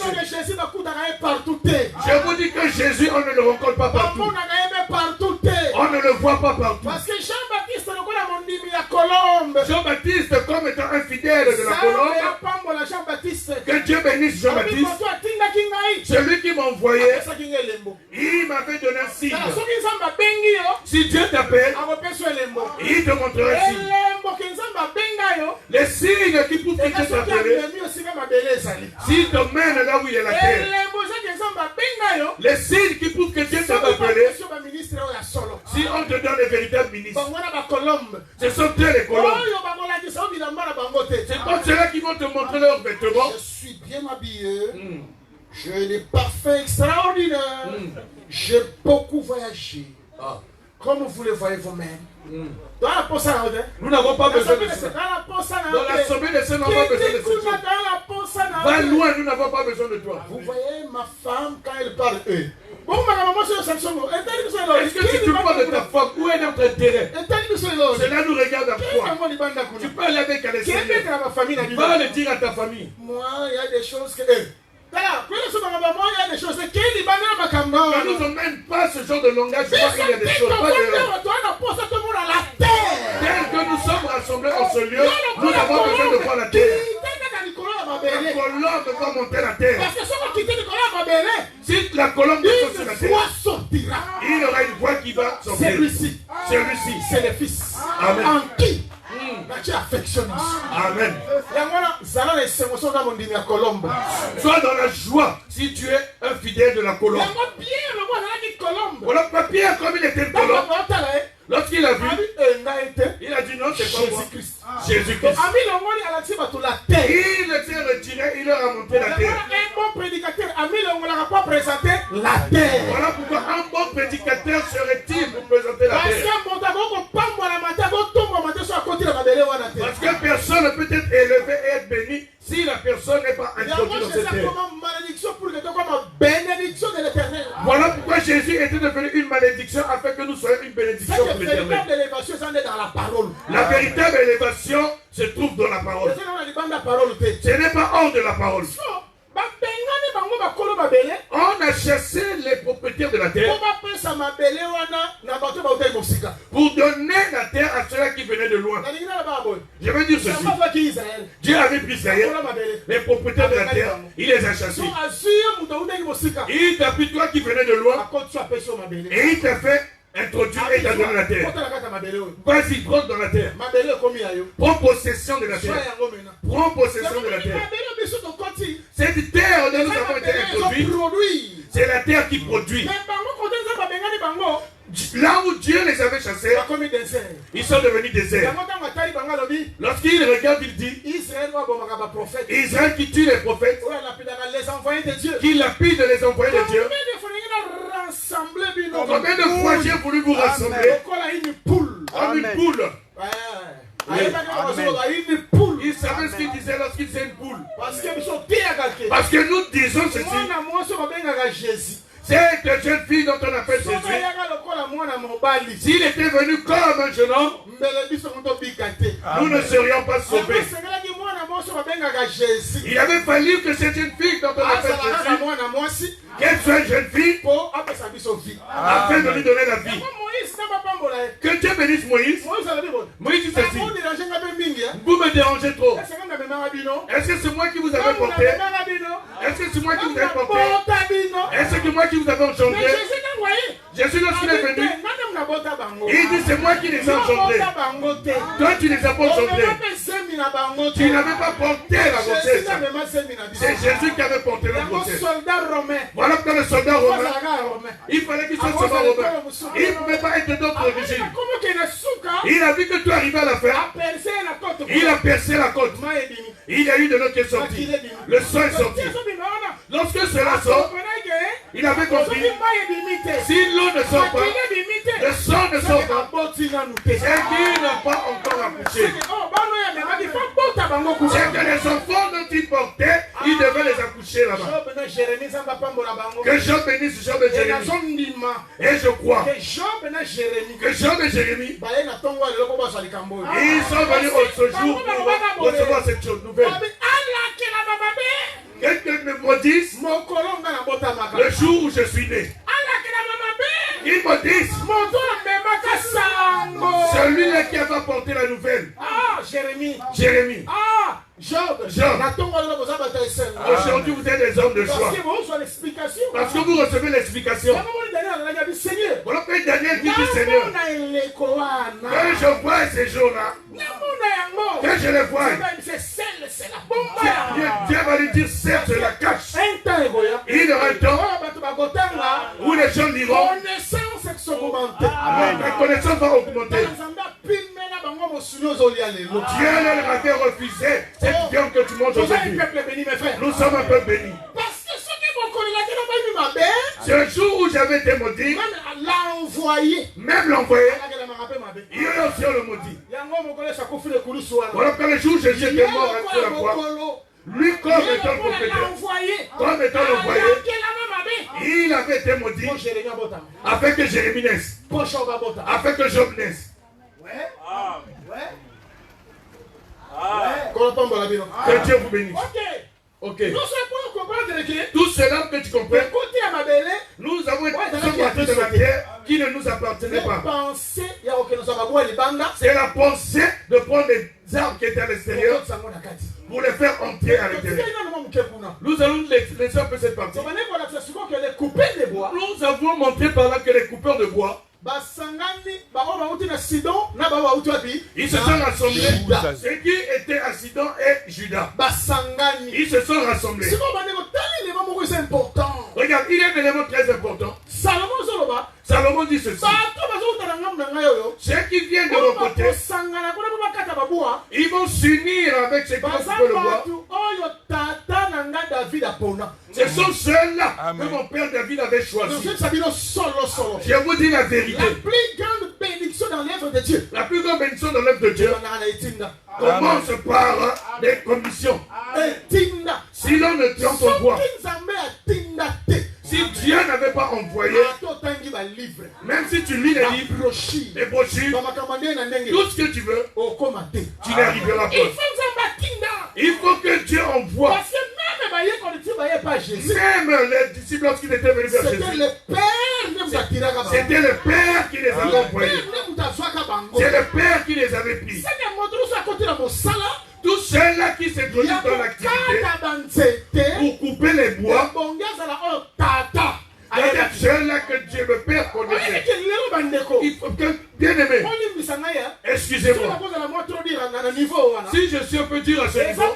Je vous dis que Jésus, on ne le rencontre pas partout. On ne le voit pas partout. Parce que Jean-Baptiste, comme étant un fidèle de la colombe, que Dieu bénisse Jean-Baptiste, celui qui m'a envoyé, il m'avait donné un signe. Si Dieu t'appelle, il te montrera un signe. Les signes qui prouvent que Dieu t'a appelé, s'il te mène là où il y a la terre. Les signes qui prouvent que Dieu t'a appelé, si on te donne les véritables ministres, ce sont eux les colombes. C'est pas ceux-là qui vont te montrer leurs vêtements. Je suis bien habillé. J'ai des parfums extraordinaires. J'ai beaucoup voyagé. Comme vous le voyez vous-même. Nous n'avons pas besoin de ça. Dans l'assemblée de Saint, nous n'avons pas besoin de ça. Va loin, nous n'avons pas besoin de toi. Vous voyez ma femme quand elle parle eux. Est-ce que si tu parles de ta femme, où est notre intérêt? Cela nous regarde à quoi? Tu peux aller avec un Seigneur. Va le dire à ta famille. Moi, il y a des choses que... Nous n'avons même pas ce genre de langage. Il y a des choses. Tel que nous sommes rassemblés en ce lieu, nous avons besoin de voir la terre. La colombe va monter la terre. Si la colombe descend sur la terre, il y aura une voix qui va sortir. Celui-ci, c'est le Fils. Amen. En qui tu affectionnes. Amen. Sois dans la joie si tu es un fidèle de la colombe. Voilà, Pierre, comme il était une colombe, lorsqu'il a vu, il a dit non, c'est pas moi. Jésus-Christ. Il s'est retiré, il leur a montré la terre. Un bon prédicateur la terre. Voilà pourquoi un bon prédicateur serait-il pour présenter la terre. Parce que personne ne peut être élevé et être béni si la personne n'est pas introduite dans cette terre. Voilà pourquoi Jésus était devenu une malédiction afin que nous soyons une bénédiction pour l'éternel. La véritable élévation se trouve dans la parole. Ce n'est pas hors de la parole. On a chassé les propriétaires de la terre pour donner la terre à ceux qui venaient de loin. Je veux dire ceci. Dieu avait pris Israël, les propriétaires de la terre, il les a chassés. Il t'a pris toi qui venais de loin et il t'a fait introduire et t'a donné la terre. Vas-y, prends dans la terre. Prends possession de la terre. Prends possession de la terre. Cette terre où nous avons été introduits, c'est la terre qui produit. Là où Dieu les avait chassés, ils sont devenus déserts. Lorsqu'il regarde, il dit Israël qui tue les prophètes, qui lapide les envoyés de Dieu. Combien de fois j'ai voulu vous rassembler comme une poule? Il savait ce qu'il disait lorsqu'il disait une poule. Parce que nous disons ceci. Cette jeune fille dont on appelle Jésus, s'il était venu comme un jeune homme, nous ne serions pas sauvés. Il avait fallu que cette jeune fille dont on appelle Jésus, qu'elle soit une jeune fille, afin de lui donner la vie. Que Dieu bénisse Moïse. Moïse dit ceci: vous me dérangez trop. Est-ce que c'est moi qui vous avais porté? Est-ce que c'est moi qui vous avais porté? Est-ce que c'est moi qui vous avais engendré? Jésus, lorsqu'il est venu, il dit c'est moi qui les ai engendrés. Toi tu les as pas engendrés. Tu n'avais pas porté la grossesse. C'est Jésus qui avait porté la grossesse. Voilà pourquoi le soldat romain, il fallait qu'il soit soldat romain. Il ne pouvait pas être d'autre origine. Il a vu que tu arrivais à la fin. Il a percé la côte. Il y a eu de l'eau qui est sortie. Le sang est sorti. Lorsque cela sort, il avait compris. Si l'eau ne sort pas, le sang ne sort pas, c'est qu'il n'a pas encore accouché. C'est que les enfants dont il portait, il devait les accoucher là-bas. Que Job bénisse Job et Jérémie. Et je crois que Job et Jérémie, ils sont venus ce jour pour recevoir cette chose nouvelle. Quelqu'un me maudisse le jour où je suis né. Ils maudissent celui-là qui avait apporté la nouvelle. Jérémie. Job. Aujourd'hui vous êtes des hommes de joie. Parce que vous recevez l'explication. Voilà que Daniel dit Seigneur, quand je vois ces jours-là, quand je les vois, Dieu va lui dire certes la cache. Il y aura un temps où les gens diront la connaissance va augmenter. Dieu leur avait refusé cette viande que tu manges aujourd'hui. Nous sommes un peuple béni. C'est le jour où j'avais été maudit, même l'envoyé, il y a aussi le maudit. Voilà que le jour où Jésus était mort sur la croix, lui comme étant le prophète, comme étant l'envoyé, il avait été maudit afin que Jérémie naisse, afin que Job naisse. Que Dieu vous bénisse. Ok. Tout cela que tu comprends, nous avons été sortis de la terre qui ne nous appartenait pas. C'est la pensée de prendre les arbres qui étaient à l'extérieur pour les faire entrer à l'intérieur. Nous allons laisser un peu cette partie. Nous avons montré par là que les coupeurs de bois, ils se sont rassemblés. Ceux qui étaient à Sidon et Juda, ils se sont rassemblés. Regarde, il y a un élément très important. Salomon dit ceci: ceux qui viennent de mon côté, ils vont s'unir avec ceux qui vont couper le bois Ce sont ceux-là que mon père David avait choisi. Je vous dis la vérité. La plus grande bénédiction dans l'œuvre de Dieu. La plus grande bénédiction dans l'œuvre de Dieu commence par des commissions. Si l'on ne t'envoie, si Dieu n'avait pas envoyé, même si tu lis les livres, les brochures, tout ce que tu veux, tu n'arriveras pas. Il faut que Dieu envoie. Même les disciples, lorsqu'ils étaient venus vers Jésus, c'était le Père qui les avait envoyés. C'est le Père qui les avait pris. Tous ceux-là qui se produisent dans l'activité pour couper les bois, il y a ceux-là que Dieu le Père connaissait. Il faut que, bien aimé, excusez-moi, si je suis un peu dur à ce niveau,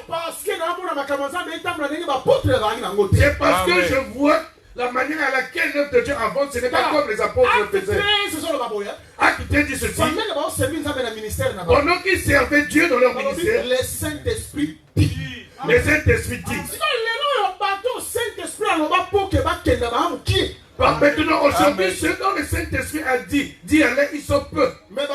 c'est parce que je vois la manière à laquelle l'œuvre de Dieu avance, ce n'est pas comme les apôtres le faisaient. Acte 13 dit ceci. Pendant qu'ils servaient Dieu dans leur ministère, le Saint-Esprit les Saint-Esprit dit. Maintenant, aujourd'hui, ceux dont le Saint-Esprit a dit allez, ils sont peu. Mais les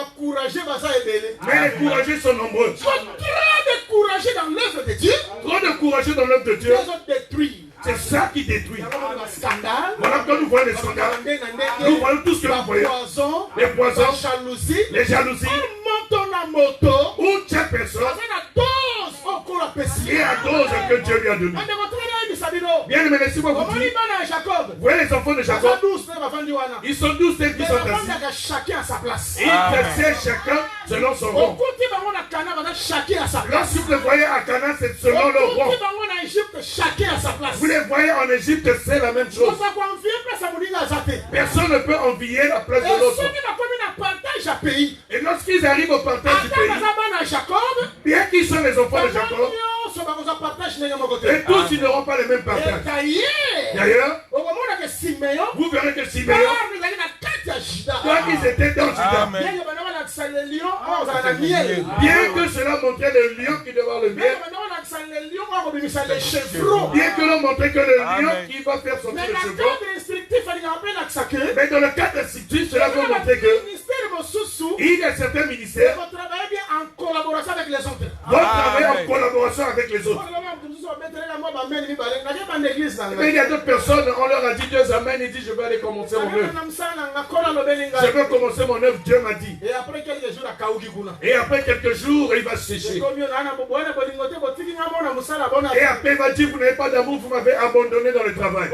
courageux sont nombreux. Trop de courageux dans l'œuvre de Dieu. Trop de courageux dans l'œuvre de Dieu. C'est ça qui détruit. Voilà quand nous voyons les scandales, nous voyons tout ce que nous voyons. Les poisons, les jalousies, ou chaque personne et à cause que Dieu lui a donné. Bien aimé, laissez-moi vous dire. Vous voyez les enfants de Jacob, ils sont 12 tels qui sont assis. Chacun à sa place. Ils pressaient chacun selon son rang. Lorsque vous les voyez à Canaan, c'est selon leur rang. Chacun à sa place. Vous les voyez en Égypte, c'est la même chose. Personne ne peut envier la place de l'autre. Et lorsqu'ils arrivent au partage du pays, bien qu'ils soient les enfants de Jacob, et tous ils n'auront pas les mêmes partages. D'ailleurs, vous verrez que Siméon, quand ils étaient dans Juda, bien que cela montrait le lion qui devait avoir le miel, bien que l'on montrait que le lion qui va faire sortir le chevaux, mais dans le cadre restrictif, cela va montrer que il y a certains ministères vont travailler en collaboration avec les autres. Mais il y a d'autres personnes, on leur a dit Dieu amène, il dit je vais aller commencer mon œuvre. Je vais commencer mon œuvre, Dieu m'a dit. Et après quelques jours, il va sécher. Et après il va dire vous n'avez pas d'amour, vous m'avez abandonné dans le travail.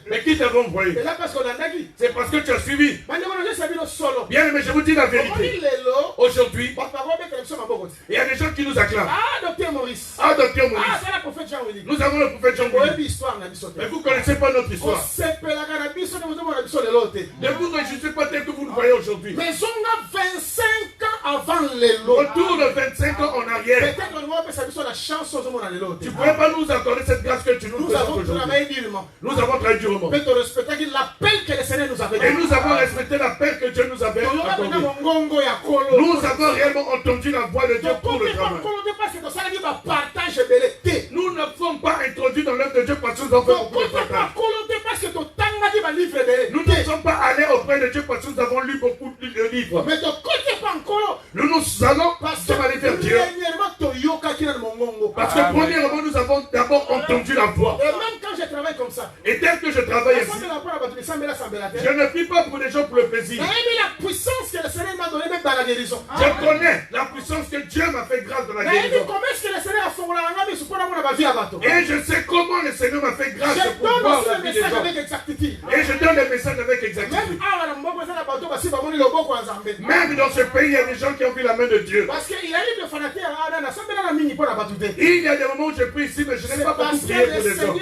Mais qui t'avait envoyé? C'est parce que tu as suivi. Bien aimé, je vous dis la vérité. Aujourd'hui, il y a des gens qui nous acclament. Docteur Maurice. Nous avons le prophète Jean-Willy. Mais vous ne connaissez pas notre histoire. Ne vous réjouissez pas tel que vous le voyez aujourd'hui. Mais on a 25 ans avant les lots. Autour de 25 ans en arrière. Peut-être qu'on va faire la chance aux hommes dans les lots. Tu ne pourrais pas nous accorder cette grâce que tu nous présentes aujourd'hui. Nous avons travaillé durement. Et nous avons respecté l'appel que Dieu nous avait accordé. Nous avons réellement entendu la voix de Dieu pour le travail. Nous ne sommes pas introduits dans l'œuvre de Dieu parce que nous avons fait beaucoup de partage. Nous ne sommes pas allés auprès de Dieu parce que nous avons lu beaucoup de livres. Nous allons aller vers Dieu. Parce que premièrement, nous avons d'abord entendu la voix. Et même quand je travaille comme ça, et tel que je travaille ici, je ne prie pas pour les gens pour le plaisir. La puissance que le Seigneur m'a donnée même dans la guérison. Je connais la puissance que Dieu m'a fait grâce dans la guérison. Et je sais comment le Seigneur m'a fait grâce pour voir la vie des gens. Et je donne les messages avec exactitude. Même dans ce pays, il y a des gens qui ont vu la main de Dieu. Il y a des moments où je prie ici, mais je n'ai pas beaucoup prié pour les gens.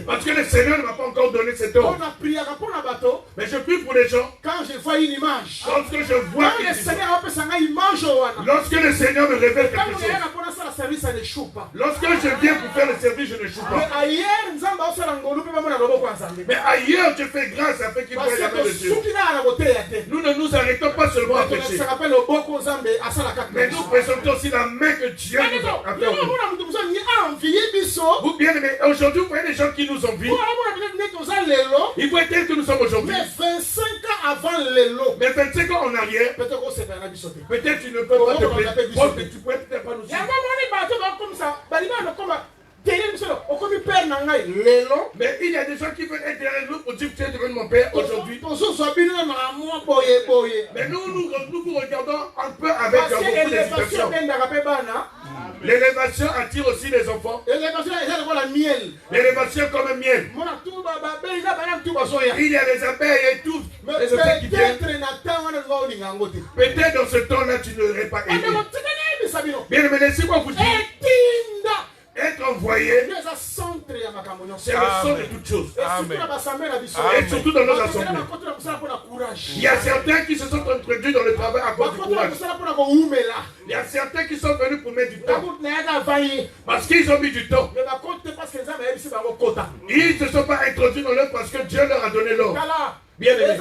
Parce que le Seigneur ne m'a pas encore donné cet ordre. Mais je prie pour les gens. Quand je vois une image, lorsque je vois lorsque le Seigneur me révèle quelque chose, lorsque je viens pour faire le service, je ne joue pas. Mais ailleurs, je fais grâce afin qu'il voie la main de Dieu. Nous ne nous arrêtons pas seulement à pécher. Mais nous présentons aussi la main que Dieu nous a accordée. Vous bien aimés, aujourd'hui, vous voyez les gens qui nous envient. Ils voient tels que nous sommes aujourd'hui. Mais 25 ans avant l'élo. Mais 25 ans en arrière, peut-être tu ne peux pas te plaindre. Tu pourrais peut-être pas nous suivre. Mais il y a des gens qui veulent être derrière nous pour dire que tu es devenu mon père aujourd'hui. Mais nous vous regardons un peu avec beaucoup d'hésitation. L'élévation attire aussi les enfants. L'élévation comme un miel. Il y a les abeilles et tout. Les abeilles qui viennent. Peut-être dans ce temps-là, tu n'aurais pas aimé. Bien, mais laissez-moi vous dire. Être envoyé, c'est le son de toutes choses. Et surtout dans nos assemblées. Il y a certains qui se sont introduits dans le travail à cause du courage. Il y a certains qui sont venus pour mettre du temps. Parce qu'ils ont mis du temps. Ils ne se sont pas introduits dans l'œuvre parce que Dieu leur a donné l'ordre. Bien aimé.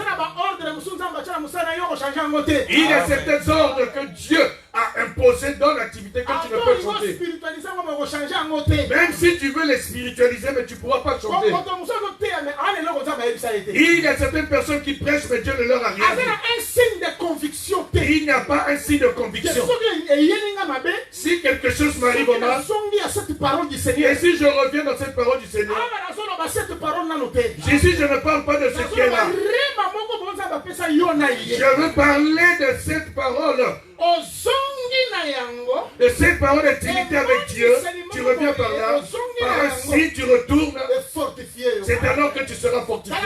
Il y a certains ordres que Dieu a imposés dans l'activité que tu ne peux chanter. Même si tu veux les spiritualiser, mais tu ne pourras pas chanter. Il y a certaines personnes qui prêchent, mais Dieu ne leur a rien dit. Il n'y a pas un signe de conviction. Si quelque chose m'arrive au mal, et si je reviens dans cette parole du Seigneur, Jésus, je ne parle pas de ce qui est là. Je veux parler de cette parole. De cette parole d'intimité avec Dieu. Tu reviens par là. Par ainsi, tu retournes. C'est alors que tu seras fortifié.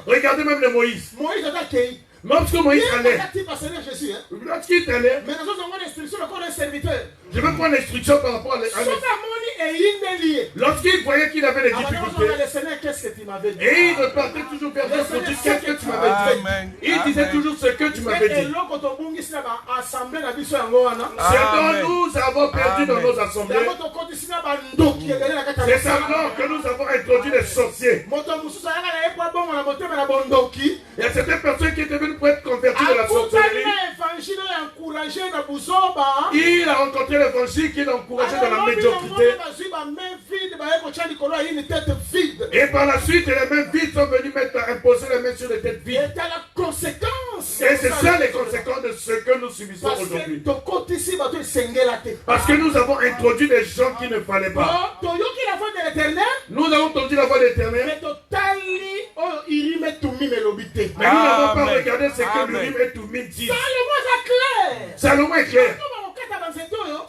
Regardez même le Moïse. Lorsque Moïse allait, lorsqu'il allait, je veux prendre l'instruction par rapport à lorsqu'il voyait qu'il avait des difficultés, et il repartait toujours vers Dieu pour dire qu'est-ce que tu m'avais dit. Il disait toujours ce que tu m'avais dit. Ce dont nous avons perdu dans nos assemblées, c'est alors que nous avons introduit les sorciers. Il y a certaines personnes qui étaient venues pour être converties de la sorcellerie. Il a rencontré l'évangile qui l'a encouragé dans la médiocrité. Et par la suite, les mains vides sont venus imposer les mains sur les têtes vides. Et c'est ça les conséquences de ce que nous subissons aujourd'hui. Parce que nous avons introduit des gens qui ne fallait pas. Nous avons entendu la voix de l'Éternel. Mais nous n'avons pas regardé ce que l'Urim et Thummim disent. Salomon est clair.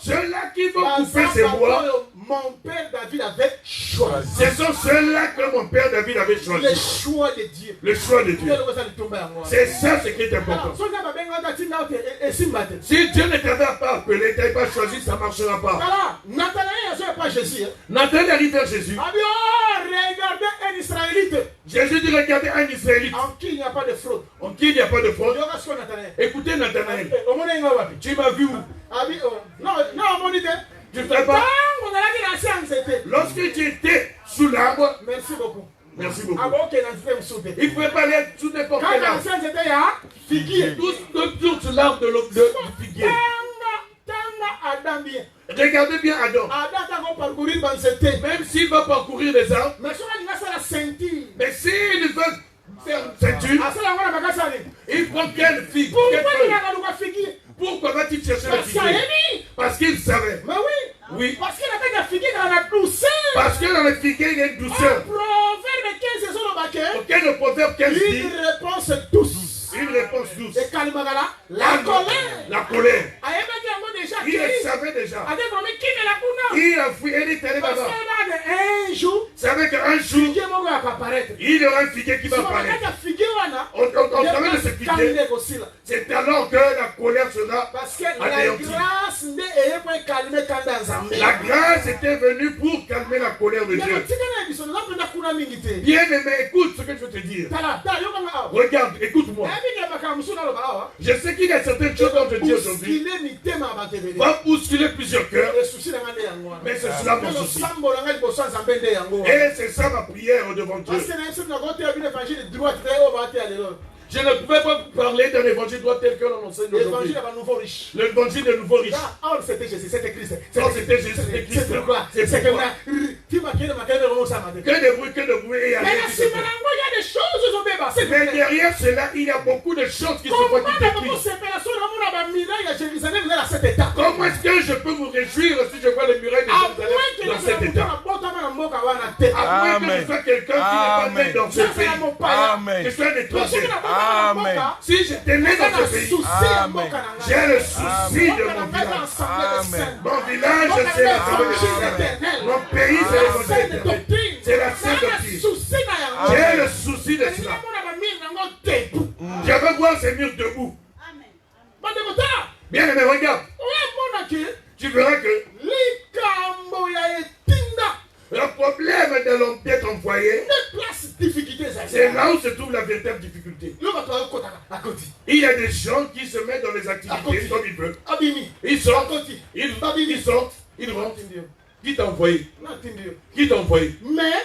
Ceux-là qui vont couper ces bois, mon père David avait choisi. Ce sont ceux-là que mon père David avait choisi. Le choix de Dieu. Le choix de Dieu. C'est ça ce qui est important. Si Dieu ne t'avait pas appelé, tu n'avais pas choisi, ça ne marchera pas. Nathanaël arrive vers Jésus. Regardez un Israélite. Jésus dit regardez un Israélite. En qui il n'y a pas de fraude. En qui il n'y a pas de fraude. Écoutez Nathanaël. Tu m'as vu où? Non, mon idée. Tu ne sais pas. Lorsque tu étais sous l'arbre. Merci beaucoup. Merci beaucoup. Il ne pouvait pas aller sous n'importe quel arbre. Toujours sous l'arbre du figuier. Regardez bien Adam. Même s'il va parcourir les arbres. Mais s'il veut faire une ceinture, il prend quelle figue? Pourquoi va-t-il chercher le figuier? Parce qu'il savait. Mais oui. Oui. Parce que la figuier dans la douceur. Parce que dans le figuier, il y a une douceur. Auquel le proverbe 15 dit. Une réponse douce. Une réponse douce. La colère. La colère. Il le déjà. savait déjà. Il a fui et il est allé là-bas. Un jour, savait qu'un jour, il y aura un figuier qui va apparaître. Au travers de ce figuier, c'est alors que la colère sera anéantie. La grâce était venue pour calmer la colère de Dieu. Bien aimé, écoute ce que je veux te dire. Regarde, écoute-moi. Je sais qu'il y a certaines choses dont je dis aujourd'hui. Va bousculer plusieurs cœurs. Mais c'est cela mon souci. Et c'est ça ma prière devant Dieu. Je ne pouvais pas parler d'un évangile droit tel que l'on enseigne aujourd'hui. L'évangile de nouveau riche. Or, c'était Jésus, c'était Christ. Or, c'était Jésus, c'était Christ. C'est pourquoi. C'est C'est que pourquoi. tu m'as dit, Que de bruit, que de bruit. Et mais là, si maintenant, il y a des choses au Béba. mais derrière cela, il y a beaucoup de choses qui se font Comment qui détruisent. Comment est-ce que je peux vous réjouir si je vois les murailles de Jérusalem dans cet état? À moins que je sois quelqu'un qui n'est pas né dans ce pays. Amen. Que je sois un étranger. Amen. Si j'étais né dans ce pays, j'ai le souci de mon village. Amen. Mon village, c'est la sainte. Mon pays, c'est l'évangile. C'est la sainte doctrine. J'ai le souci de cela. Je veux voir ces murs debout. Bien aimé, regarde. Tu verras que le problème de l'homme d'être envoyé, c'est là où se trouve la véritable difficulté. Il y a des gens qui se mettent dans les activités comme ils veulent. Ils sortent, ils rentrent. Qui t'a envoyé? Qui t'a envoyé? Mais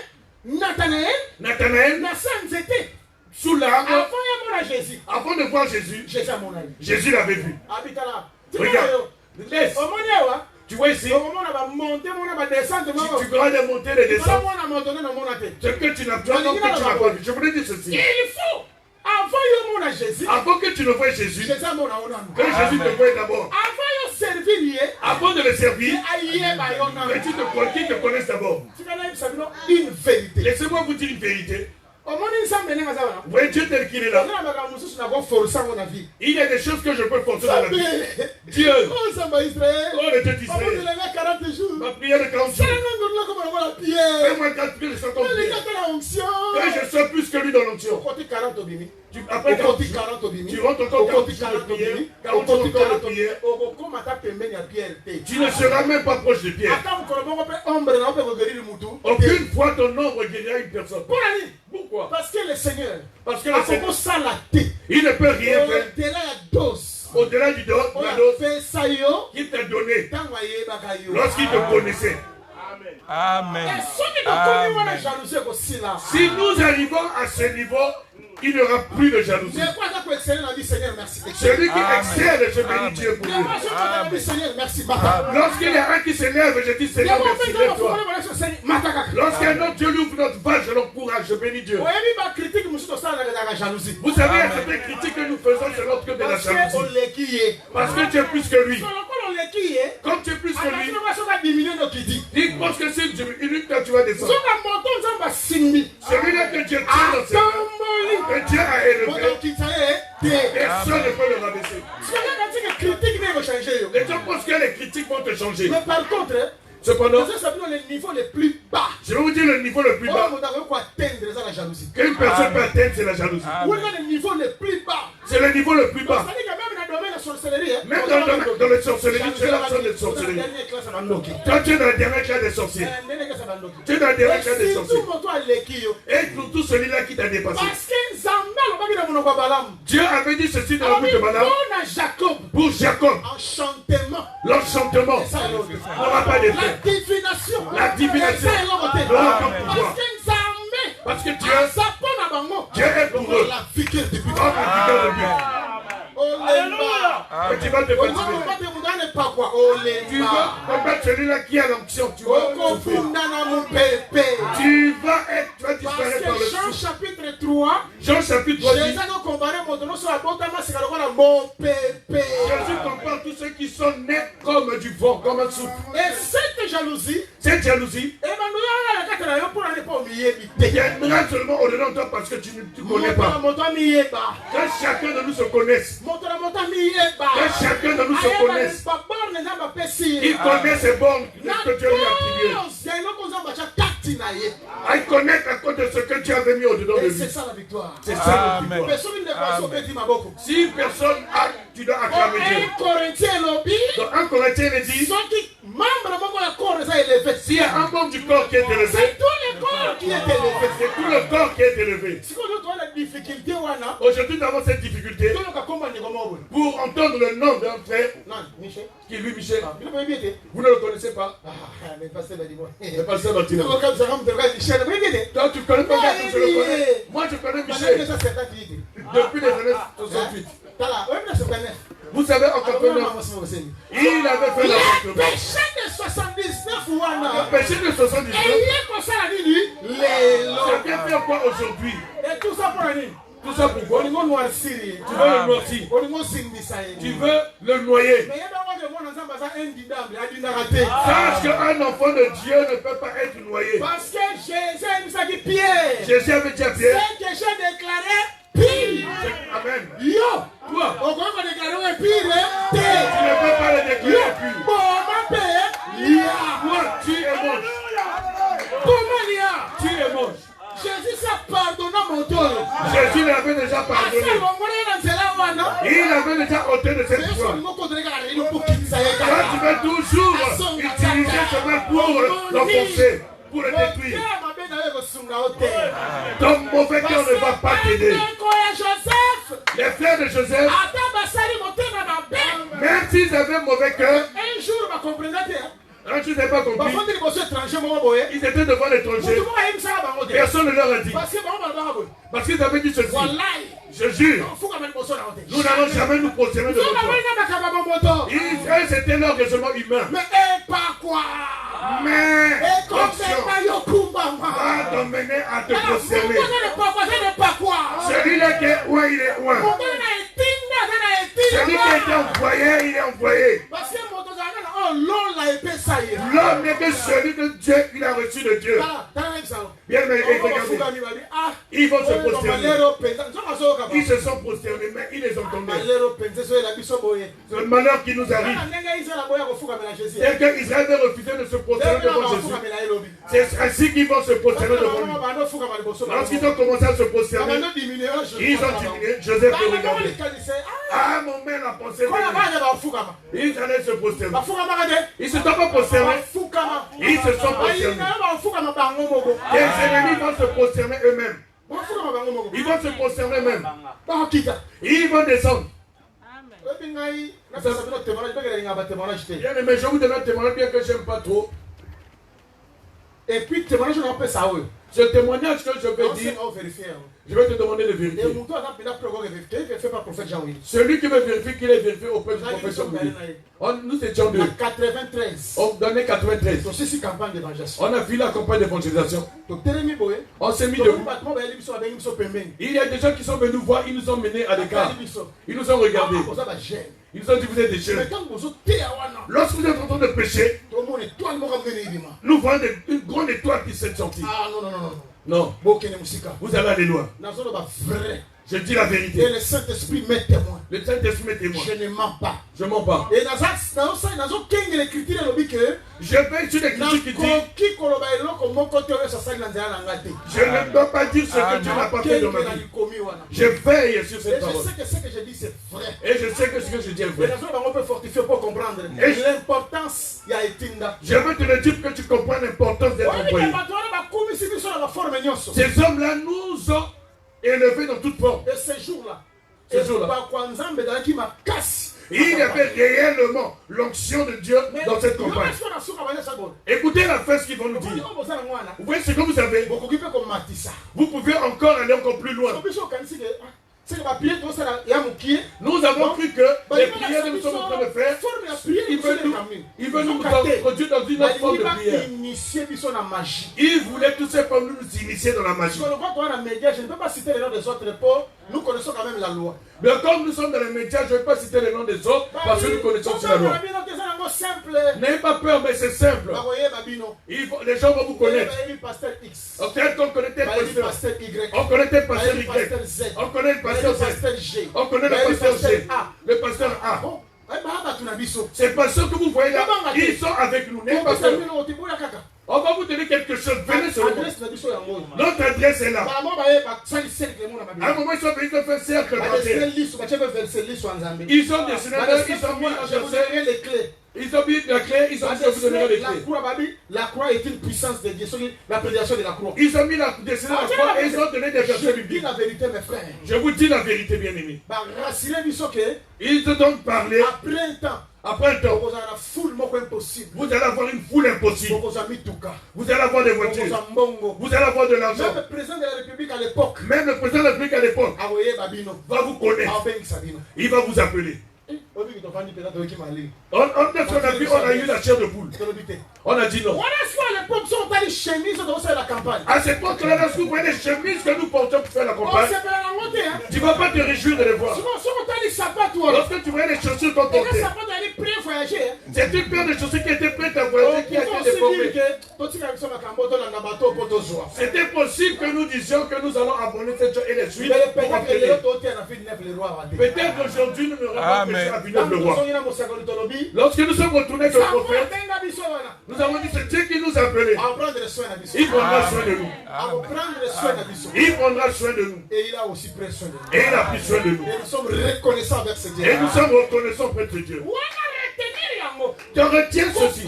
Nathanaël, sous l'arbre, avant de voir Jésus, Jésus l'avait vu. Regarde, laisse. Tu vois ici, tu verras des montées et des descentes. Ce que tu n'as pas, non, que tu n'as pas vu. Je voulais dire ceci. Il faut, avant que tu ne vois Jésus, que Jésus te voie d'abord. Avant de le servir, que tu te connaisses d'abord. une vérité. Laissez-moi vous dire une vérité. Vous voyez Dieu tel qu'il est là. Il y a des choses que je peux forcer dans la vie. Dieu, oh le Dieu d'Israël, ma prière de 40 jours. Fais-moi 4 prières de 50 prières. Que je sois plus que lui dans l'onction. Après 40 tu rentres encore 40 jours de prière. 40 jours de prière. Tu ne seras même pas proche de Pierre. Aucune fois ton ombre guérira une personne. Pourquoi? Parce que le Seigneur, il ne peut rien faire. Au-delà du dos, la dose qu'il t'a donné lorsqu'il te connaissait. Amen. Si nous arrivons à ce niveau, il n'y aura plus de jalousie. Celui qui excelle, je bénis Dieu pour lui. Lorsqu'il y a un qui s'élève, je dis Seigneur, merci de toi. Lorsqu'un autre Dieu lui ouvre notre vache, je l'encourage, je bénis Dieu. Vous savez, à certaines critiques que nous faisons, c'est l'autre que de la jalousie. Parce que tu es plus que lui. Comme tu es plus que lui, il pense que c'est une que tu vas descendre. Celui-là que Dieu tient dans ses mains, que Dieu a élevé, personne ne peut le rabaisser. Les gens pensent que les critiques vont te changer. Mais par contre, cependant, le niveau le plus bas. je vais vous dire le niveau le plus bas. Qu'une personne peut atteindre, c'est la jalousie. Le niveau le plus bas. C'est le niveau le plus bas. Même dans les sorcelleries, tu es la zone de sorcellerie. Quand tu es dans la dernière classe des sorciers, tu es dans la dernière classe des sorciers. Et pour tout celui-là qui t'a dépassé. Dieu avait dit ceci dans la bouche de Balaam. Pour Jacob, l'enchantement n'aura pas d'effet. La divination n'aura pas de pouvoir. Parce que Dieu est pour eux. Alléluia. Tu vas te fatiguer. Tu vas combattre celui-là qui a l'onction. Tu vas souffrir. Tu vas disparaître par le Jean chapitre 3. Jean chapitre 3 dit, Jésus compare tous ceux qui sont nés comme du vent, comme un souffle. Et cette jalousie, viendra seulement au-dedans de toi parce que tu ne connais pas. Que chacun de nous se connaisse. Que chacun de nous se connaisse. Il connaît ses bornes que Dieu lui a attribuées. Il connaît à cause de ce que Dieu avait mis au-dedans de lui. C'est ça la victoire. C'est ça la victoire. Si une personne a, tu dois acclamer Dieu. Dans 1 Corinthiens, il dit, s'il y a un membre du corps qui est élevé, c'est tout le corps qui est élevé. Aujourd'hui, nous avons cette difficulté pour entendre le nom d'un frère qui est lui, Michel. Vous ne le connaissez pas? Le pasteur Bâtiment. Toi, tu connais pas, je le connais. Moi, je connais Michel. depuis les années 68. Vous savez, en 89, il avait fait l'avortement. Péché de 79 Le péché de 79, ça vient faire quoi aujourd'hui? Et tout ça pour aller. Tout ça pourquoi? Tu veux le noircir. Tu veux le noyer. Sache qu'un enfant de Dieu ne peut pas être noyé. Parce que Pierre. Jésus avait dit à Pierre. C'est que j'ai déclaré pire. Amen. Yo. Toi, On va déclarer pire. tu ne peux pas le déclarer pur. Bon, ma paix. Toi, tu es moche. Comment il y a? Tu es moche. Jésus s'est pardonné mon tour. Jésus l'avait déjà pardonné. Il avait déjà ôté de cette foi. Toi, tu veux toujours utiliser ce mal pour l'enfoncer, pour le détruire. Ton mauvais cœur ne va pas t'aider. Les frères de Joseph, même s'ils avaient mauvais cœur, un jour, ma comprenait. un jour, ils n'avaient pas compris. Ils étaient devant l'étranger. Personne ne leur a dit. Parce qu'ils avaient dit ceci. Je jure, nous n'allons jamais nous prosterner devant toi. C'était leur raisonnement humain. Mais pas quoi? Mais l'option va t'emmener à te prosterner. pas quoi? Celui-là qui est loin, il est loin. Celui qui est envoyé, il est envoyé. L'homme n'est que celui de Dieu, il a reçu de Dieu. Bien, mais regardez, ils vont se prosterner. Ils se sont prosternés, mais ils les entendaient. C'est le malheur qui nous arrive. C'est que Israël a refusé de se prosterner devant Jésus. C'est ainsi qu'ils vont se prosterner devant lui. Lorsqu'ils ont commencé à se prosterner, ils ont diminué. Joseph le regardait. Ah, mon mère a pensé. Ils allaient se prosterner. Ils ne se sont pas prosternés. Ils se sont prosternés. Les ennemis vont se prosterner eux-mêmes. Ils vont se prosterner eux-mêmes. Ils vont descendre. Bien aimé, je vous donne un témoignage bien que je n'aime pas trop. Et puis, témoignage, on appelle ça, oui. Ce témoignage que je vais dire, je vais te demander de vérifier. Celui qui veut vérifier qu'il est vérifié auprès du prophète Jean-Willy. Nous étions deux. En 93. On donnait 93. On a vu la campagne d'évangélisation. On s'est mis debout. Il y a des gens qui sont venus voir, ils nous ont menés à l'écart. Ils nous ont regardés. Ils nous ont dit vous êtes des jeunes. Lorsque vous êtes en train de pécher, nous voyons une grande étoile qui s'est sortie. Ah non, non, non, non. Non. Vous allez aller loin. Je dis la vérité. Et le Saint-Esprit m'est témoin. Le Saint-Esprit m'est témoin. Je ne mens pas. Je ne mens pas. Et dans l'écriture, je vais sur l'écriture qui dit je ne dois pas dire ce que Dieu n'a pas fait dans ma vie. Je veille sur cette parole. Et je sais que ce que je dis c'est vrai. Et je sais que ce que je dis est vrai. On peut fortifier pour comprendre l'importance. Je veux te le dire que tu comprends l'importance d'être envoyé. Ces hommes-là nous ont élevés dans toute forme. Et ces jours-là, il y avait réellement l'onction de Dieu dans cette campagne. Écoutez la fin ce qu'ils vont nous dire. Vous voyez ce que vous avez. Vous pouvez encore aller encore plus loin. Nous avons cru que les prières que nous sommes en train de faire, il veut nous introduire dans une autre forme de prière. Il voulait tous ces formes nous initier dans la magie. Je ne peux pas citer les noms des autres pour nous connaissons quand même la loi. Mais comme nous sommes dans les médias, je ne vais pas citer les noms des autres parce que nous connaissons aussi la loi. N'ayez pas peur, mais c'est simple. Les gens vont vous connaître. On connaît tel pasteur Y. On connaît tel pasteur Y. On connaît le pasteur Z. On connaît le pasteur G. Le pasteur A. Ces pasteurs que vous voyez là, ils sont avec nous. N'ayez pas peur. On va vous donner quelque chose. Venez sur nous. Notre adresse est là. À un moment, ils sont venus de faire cercle. Ils ont dessiné, ils ont mis en verset. les clés. Ils ont mis la clé, ils ont dit que vous donnerez les clés. La croix est une puissance de Dieu. La prédication de la croix. Ils ont mis la dessiné la croix et ils ont donné des versets bibliques. Je dis la vérité, mes frères. Je vous dis la vérité, bien aimé. Ils Ils ont donc parlé. après un temps. Après un temps, Vous allez avoir une foule impossible. Vous allez avoir des voitures. Vous allez avoir de l'argent. Même le président de la République à l'époque. Même le président de la République à l'époque va vous connaître. Il va vous appeler. On a eu la chair de poule. On a dit non. À cette époque-là, lorsque vous voyez les chemises que nous portons pour faire la campagne, tu ne vas pas te réjouir de les voir. Lorsque tu vois les chaussures qu'on portait, c'est une paire de chaussures qui était prête à voyager, qui a été déformée. C'était possible que nous disions que nous allons abandonner cette chose et les suivre. Peut-être qu'aujourd'hui nous n'aurons pas péché à venir le roi. Lorsque nous sommes retournés sur le prophète, nous avons dit c'est Dieu qui nous a appelés. Il prendra soin de nous. Il prendra soin de nous. Et il a aussi pris soin de nous. Et il a pris soin de nous. Et nous sommes reconnaissants avec ce Dieu. Et nous sommes reconnaissants près de Dieu. Tu retiens ceci.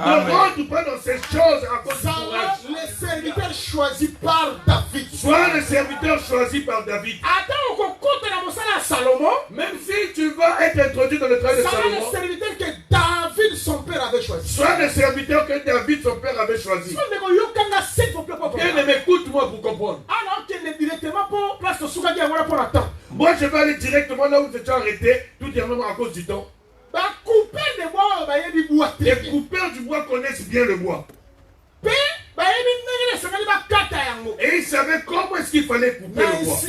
Ne rentre pas dans ces choses à cause du courage. Les serviteurs choisis par David. Sois le serviteur choisi par David. Même si tu vas être introduit dans le travail de Salomon, le serviteur que David, son père, avait choisi. Sois le serviteur que David, son père, avait choisi. Bien, m'écoute-moi pour comprendre. Moi, je vais aller directement là où tu as arrêté, tout dernièrement à cause du temps. Les coupeurs du bois connaissent bien le bois. Et ils savaient comment est-ce qu'il fallait couper le bois.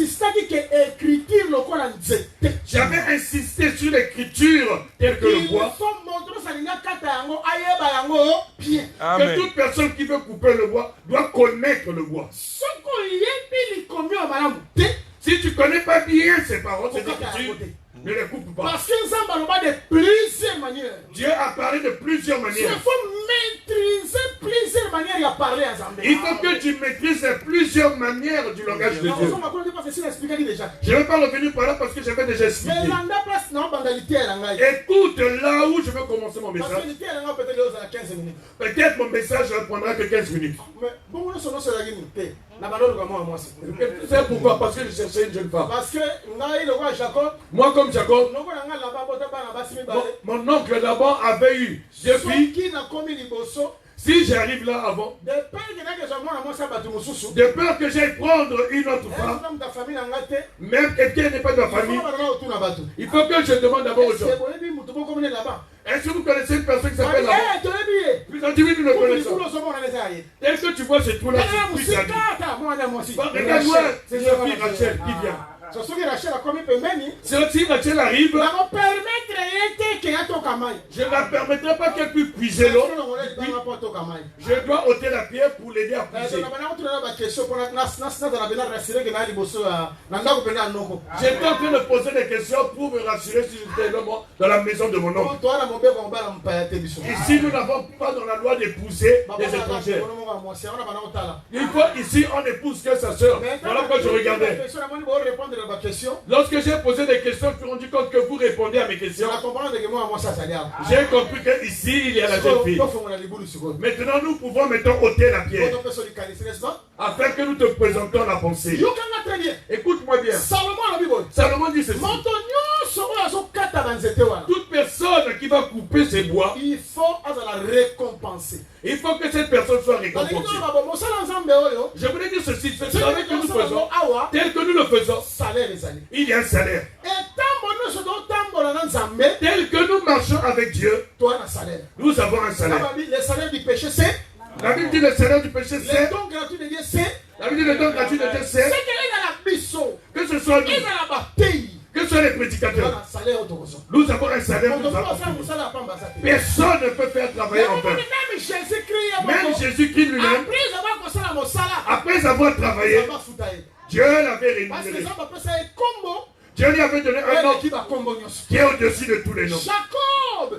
J'avais insisté sur l'écriture telle que le bois. Que toute personne qui veut couper le bois doit connaître le bois. Si tu ne connais pas bien ces paroles, ces écritures, ne les coupe pas. Parce que nous avons de plusieurs manières. Dieu a parlé de plusieurs manières. Il faut maîtriser plusieurs manières de parler à Zambé. Il faut que tu maîtrises plusieurs manières du langage de Dieu. Je ne vais pas revenir par là parce que j'avais déjà expliqué. Écoute là où je veux commencer mon message. Peut-être mon message ne prendra que 15 minutes. C'est pourquoi? Parce que je cherchais une jeune femme. Parce que moi comme Jacob, mon oncle d'abord avait eu deux filles. Si j'arrive là avant, de peur que j'aille prendre une autre femme, même quelqu'un n'est pas de ma famille, il faut que je demande d'abord aux gens. Est-ce que vous connaissez une personne qui s'appelle là-bas? Puis on dit oui, nous le connaissons. Est-ce que tu vois ce trou-là? Regarde-moi, c'est Sophie Rachel qui vient. Si Rachel arrive, je ne la permettrai pas qu'elle puisse puiser l'eau. Je dois ôter la pierre pour l'aider à puiser. J'étais en train de poser des questions pour me rassurer si j'étais dans la maison de mon oncle. Ici, nous n'avons pas dans la loi d'épouser des étrangers. Il faut ici, on n'épouse que sa soeur. Voilà pourquoi je regardais. Lorsque j'ai posé des questions, je me suis rendu compte que vous répondez à mes questions. J'ai compris qu'ici, il y a la jeune fille. Maintenant, nous pouvons ôter la pierre. Afin que nous te présentons la pensée. Écoute-moi bien. Salomon dit ceci. Toute personne qui va couper ses bois, il faut la récompenser. Il faut que cette personne soit récompensée. Je voulais dire ceci, ce travail que nous faisons, tel que nous le faisons, il y a un salaire. Tel que nous marchons avec Dieu, nous avons un salaire. Le salaire du péché, c'est. La Bible dit le salaire du péché, c'est. Le don gratuit de Dieu, c'est. La Bible dit le don gratuit de Dieu, c'est. Que ce soit nous. Que ce soit les prédicateurs. Nous avons un salaire. Personne ne peut faire travailler en vain. Même Jésus-Christ lui-même, après avoir travaillé, Dieu l'avait rémunéré. Dieu lui avait donné un nom qui est au-dessus de tous les noms.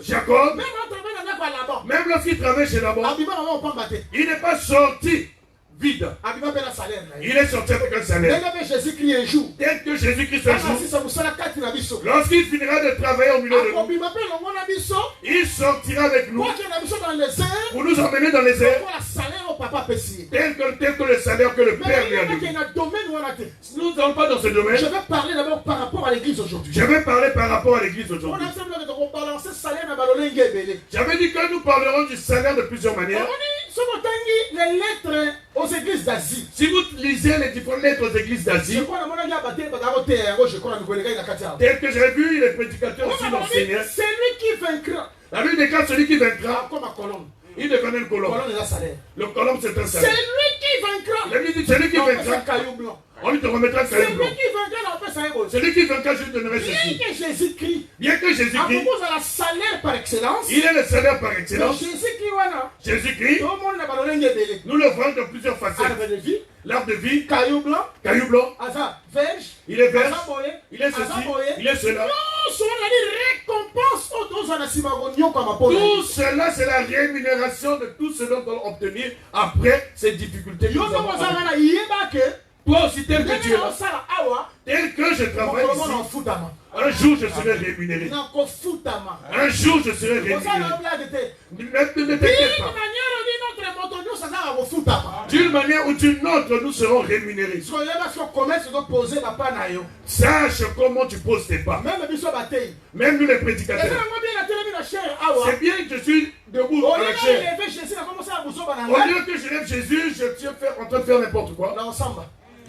Jacob, même lorsqu'il travaillait chez Laban, il n'est pas sorti vide. Il est sorti avec un salaire. Tel que Jésus-Christ un jour, lorsqu'il finira de travailler au milieu de nous, il sortira avec nous pour nous emmener dans les airs tel que le salaire que le Père lui a donné. Nous ne sommes pas dans ce domaine. Je vais parler d'abord par rapport à l'église aujourd'hui. Je vais parler par rapport à l'église aujourd'hui. J'avais dit que nous parlerons du salaire de plusieurs manières. Les lettres aux églises d'Asie. Si vous lisez les différentes lettres aux églises d'Asie, tel que j'ai vu les prédicateurs aussi l'enseigner, c'est lui qui vaincra. la Bible déclare celui qui vaincra, Comme à colombe. il devenait une colombe. Le colombe c'est un C'est salaire. lui qui vaincra. La Bible dit celui qui On fait vaincra, un caillou blanc. on lui te remettra un C'est caillou lui blanc. qui vaincra, on fait ça. Celui qui vaincra, je lui donnerai Bien ceci. que Jésus-Christ, Bien que à Jésus-Christ, propos de la salaire par excellence, il est le salaire par excellence. Jésus-Christ, voilà. Jésus-Christ, Tout le monde n'a pas le nous le voyons de plusieurs facettes. arbre de vie, L'arbre de vie, caillou blanc, caillou blanc, hasard, verge, il est vert, hasard boyé, il est ceci, hasard boyé. il est cela. Non, sur la récompense aux deux anasimagonio comme Apollo. Tout cela, c'est la rémunération de tout ce dont on va obtenir après ces difficultés. que Yo nous no avons mo eues. zanga yeba ke Toi aussi, tel que tu es là, sala awa tel que je travaille mo na ici, futama. un jour je serai rémunéré. Na ko futama. Un jour je serai Ko rémunéré. sala blague te. Ne D'une t'inquiète pas. manière ou d'une autre moto nous ça va ko futama. D'une manière ou d'une autre, nous serons rémunérés. So yeba so commerce do poser la pa na yo. Sache comment tu poses tes pas. Même biso batei. Même nous les Et ça prédicateurs. mo bien la télé na chair awa. C'est bien que je suis debout Au à lieu la de chair. lever Jésus na commencer à bouger ba na Au ngai. lieu que je lève Jésus, je suis en train de faire n'importe quoi. Na ensemble.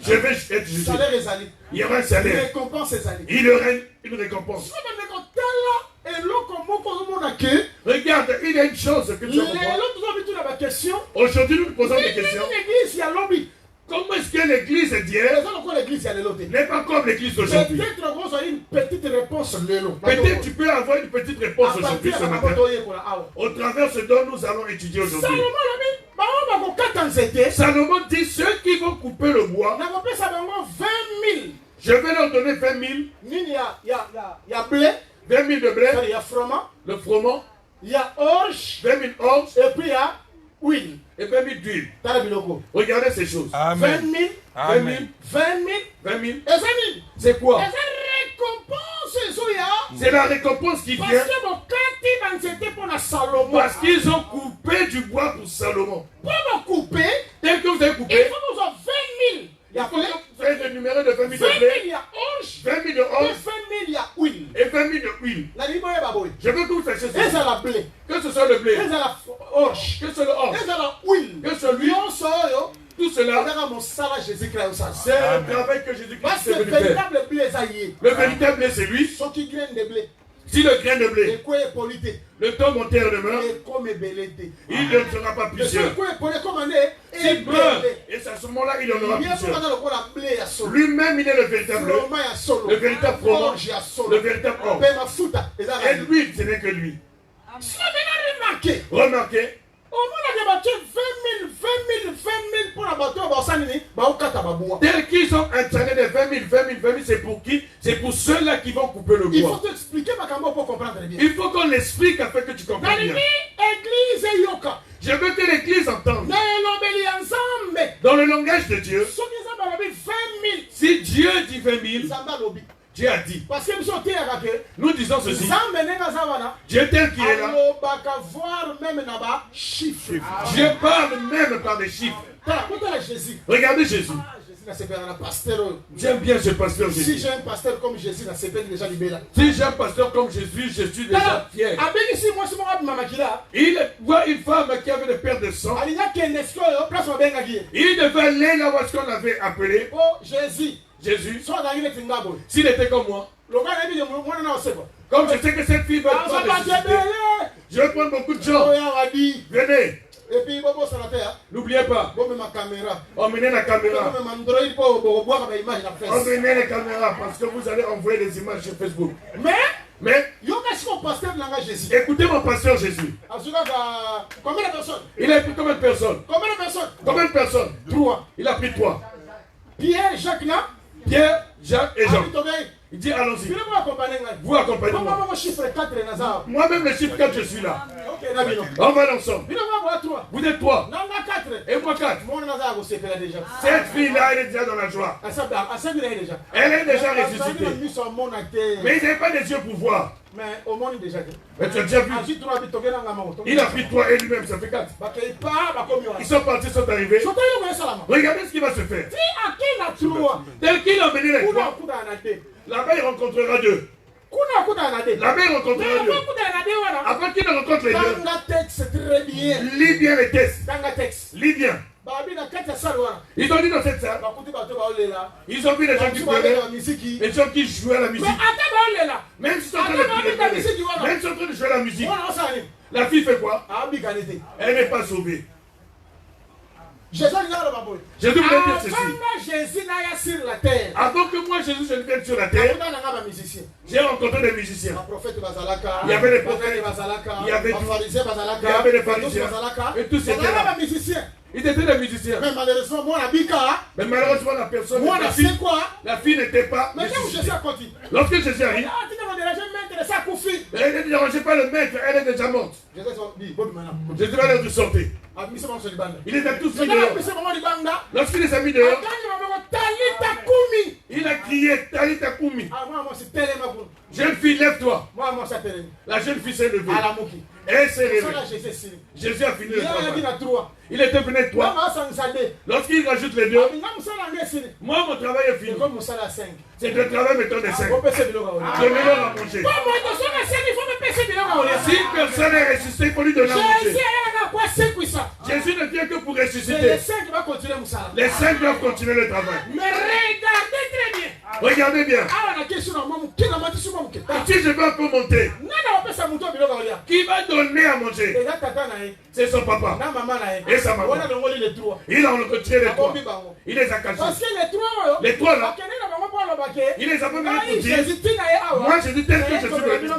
Je vais être Jésus. Salaire ezali. Il y aura un salaire. Récompense ezali. Il y aura une récompense. So ba ko tala eloko moko mo na ke. Regarde, il y a une chose que tu Les dois comprendre. autres ont vu toute la question. Aujourd'hui, nous nous posons des questions. L'église, il y a lobby. Comment est-ce que l'église d'hier Les autres, encore l'église, il y a les lobbies. n'est pas comme l'église d'aujourd'hui? Peut-être qu'on a une petite réponse. Peut-être tu peux avoir une petite réponse aujourd'hui, ce matin, Salomon au travers de ce dont nous allons étudier aujourd'hui. a dit, Salomon dit, ceux qui vont couper le bois, on appelle ça 20 000. je vais leur donner 20 000, Il y a blé, 20 000 de blé, il y a froment, le froment, il y a orge, 20 000 orge et puis il y a huile. et 20 000 d'huile. T'as le biloko. Regardez ces choses. 20 Amen. 000, Amen. 20 000, 20 000. et 5 000. C'est quoi? Et ça récompense, Zoya. C'est la récompense qui Parce vient que mon canti, c'était pour la Salomon. parce qu'ils ont coupé du bois pour Salomon. Pour me couper, Tel que vous avez il coupé, faut nous avoir 20 000. Il y a il faut combien? que vous ayez le numéro de 20 000 20 de 000, blé, il y a orge. 20 000 de Et orge 20 000, il y a huile. et 20 000 de huile. La libre est baboui. Je veux que vous sachiez Et ceci. ça la blé. Que ce soit le blé, Et ça la orge. que ce soit le orge, Et ça la huile. que ce soit l'huile, Non, ça, yo. tout cela, On a mon salaire Jésus-Christ. c'est le travail que Jésus-Christ Parce est que venu le faire. véritable blé, ça y est. Le véritable blé, c'est lui. Ceux qui grainent de blé. Si le grain de Et blé, quoi est polité. le temps mon terre demeure, Et comme est bellété. il ne sera pas Et plusieurs. ce quoi est polité, comme on est. Et S'il meurt, belé. et c'est à ce moment-là, il en aura Il y a plusieurs. le blé à solo. Lui-même, il est le véritable blé, Froment à solo. le véritable froment, Orge à solo. le véritable orge. Paix ma fouta. Et ça, Et lui, ce n'est que lui. si on a remarqué. Remarquez, Au moins, on a débattu 20 000 pour la bateau, bah, ça n'est pas au catababoua. tels qu'ils ont installé des 20 000, 20 000, c'est pour qui? C'est pour ceux-là qui vont couper le Il faut bois. t'expliquer, Makambo, pour comprendre bien. Il faut qu'on l'explique afin que tu Dans comprennes bien. l'église et yoka. Je veux que l'église entende. Dans l'obéli ensemble. Dans le langage de Dieu, Ceux qui ont lobby 20 000. si Dieu dit 20 000, Zamba lobby. Dieu a dit. Parce que nous sommes terres. Nous disons ceci. Zamba n'est pas zawana. Dieu tel qu'il est là. Alors, baka voir même là-bas, chiffres. Dieu parle même par des chiffres. Voilà, Jésus. Regardez Jésus. Jésus n'a pas un pasteur. J'aime bien ce pasteur Si Jésus. j'ai un pasteur comme Jésus, n'a pas déjà libéré. Si j'ai un pasteur comme Jésus, je suis déjà fier. Avec ici, moi, c'est mon rab mamakila. Il voit une femme qui avait des pertes de sang. Alina Kenesko, place au Bengagi. Il devait aller là où est-ce qu'on avait appelé Oh, Jésus. Jésus. Soit dans une tingabo. S'il était comme moi, Le gars a dit, moi, non, c'est bon. comme je sais que cette fille va Ah, ça va prendre des te sociétés, béler. je vais prendre beaucoup de gens. Oh, y'a a dit. Venez, Et puis, Bobo, ça l'a fait. n'oubliez pas, Bon, mais ma caméra. emmenez la caméra. Bon, mais Android, pour voir ma image, la fesse. Emmenez la caméra parce que vous allez envoyer des images sur Facebook. Mais, Mais yo, qu'est-ce qu'on pasteur de langage Jésus? écoutez mon pasteur Jésus. En tout cas, combien de personnes? Il a pris combien de personnes? Combien de personnes? Combien de personnes? 3. Il a pris 3. Pierre, Jacques, là. Pierre, Jacques et Jean. Jean. Il dit allons-y. Il va accompagner. Vous accompagnez-moi. Comment chiffre 4 Nazar? Moi-même le chiffre 4 je suis là. Ok, Nabino. On va l'ensemble. Il va avoir 3. Vous êtes 3. Non, non, 4. Et moi 4. déjà. Cette fille-là, elle est déjà dans la joie. Elle est déjà ressuscitée. Mais ils n'avaient pas des yeux pour voir. Mais au monde déjà. Mais tu as déjà vu. Il a pris toi et lui-même, ça fait 4. Ils sont partis, sont arrivés. Regardez ce qui va se faire. Tel qu'il a mené les trois, là-bas il rencontrera Dieu. Là-bas il rencontrera Dieu. Après qu'il rencontre les deux, lis bien les textes. Lis bien. Ils ont dit dans cette salle, ils ont vu les gens qui pleuraient, les gens qui jouaient la musique. Même s'ils sont en train de pleurer, même s'ils sont en train de jouer la musique, la fille fait quoi? Elle n'est pas sauvée. Jésus voulait dire ceci. Avant que moi Jésus ne vienne sur la terre, j'ai rencontré des musiciens. Il y avait les prophètes, il y avait les pharisiens, et tous étaient là. Ils étaient des musiciens. Mais malheureusement, la personne, la fille n'était pas musicienne. Lorsque Jésus arrive, elle ne dérangeait pas le maître, elle est déjà morte. Jésus va leur dire sortez. Il était tous mis dehors. Lorsqu'il les a mis dehors, il a crié Talita Kumi. Jeune fille, lève-toi. La jeune fille s'est levée. Elle s'est levée. Jésus a fini le travail. Il était venu 3. Lorsqu'il rajoute les deux, moi mon travail est fini. C'est le travail mettons des 5. Je vais leur à manger. Si personne n'est ressuscité, il faut lui donner à manger. Jésus ne vient que pour ressusciter. Les 5 doivent continuer le travail. Mais regardez très bien. Regardez bien. Si je vais un peu monter, qui va donner à manger? C'est son papa et sa maman. Il a rencontré les 3. Il les a cachés. Les 3 là, il les a pas venus pour dire. Moi je dis tel que je suis venu.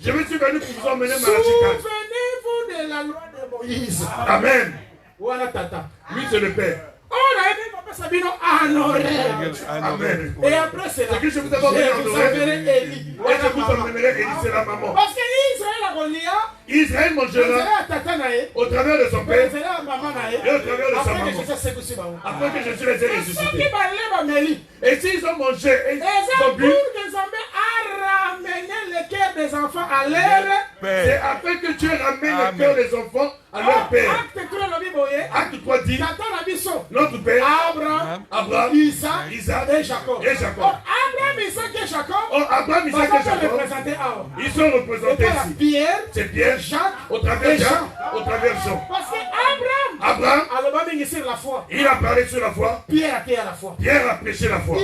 Je me suis venu pour vous emmener Malachie 4. Souvenez-vous de la loi de Moïse. Amen. Lui c'est le Père. Amen. Et après c'est là que je vous avais enverrai Élie. Et je vous emmènerai Élie, c'est la maman. Parce que Israël mangera au travers de son père et au travers de sa maman. Après que Jésus les ait ressuscités. Et s'ils ont mangé et ils ont bu, des enfants à leur père. C'est après que Dieu ramène le cœur des enfants à leur père. Acte 3 dit notre père Abraham, Isaac et Jacob. Abraham, Isaac et Jacob. Ils sont représentés ici. C'est Pierre, Jacques, au travers Jean, au travers Jean. Parce que Abraham, il a parlé sur la foi. Pierre a été à la foi. Pierre a prêché la foi.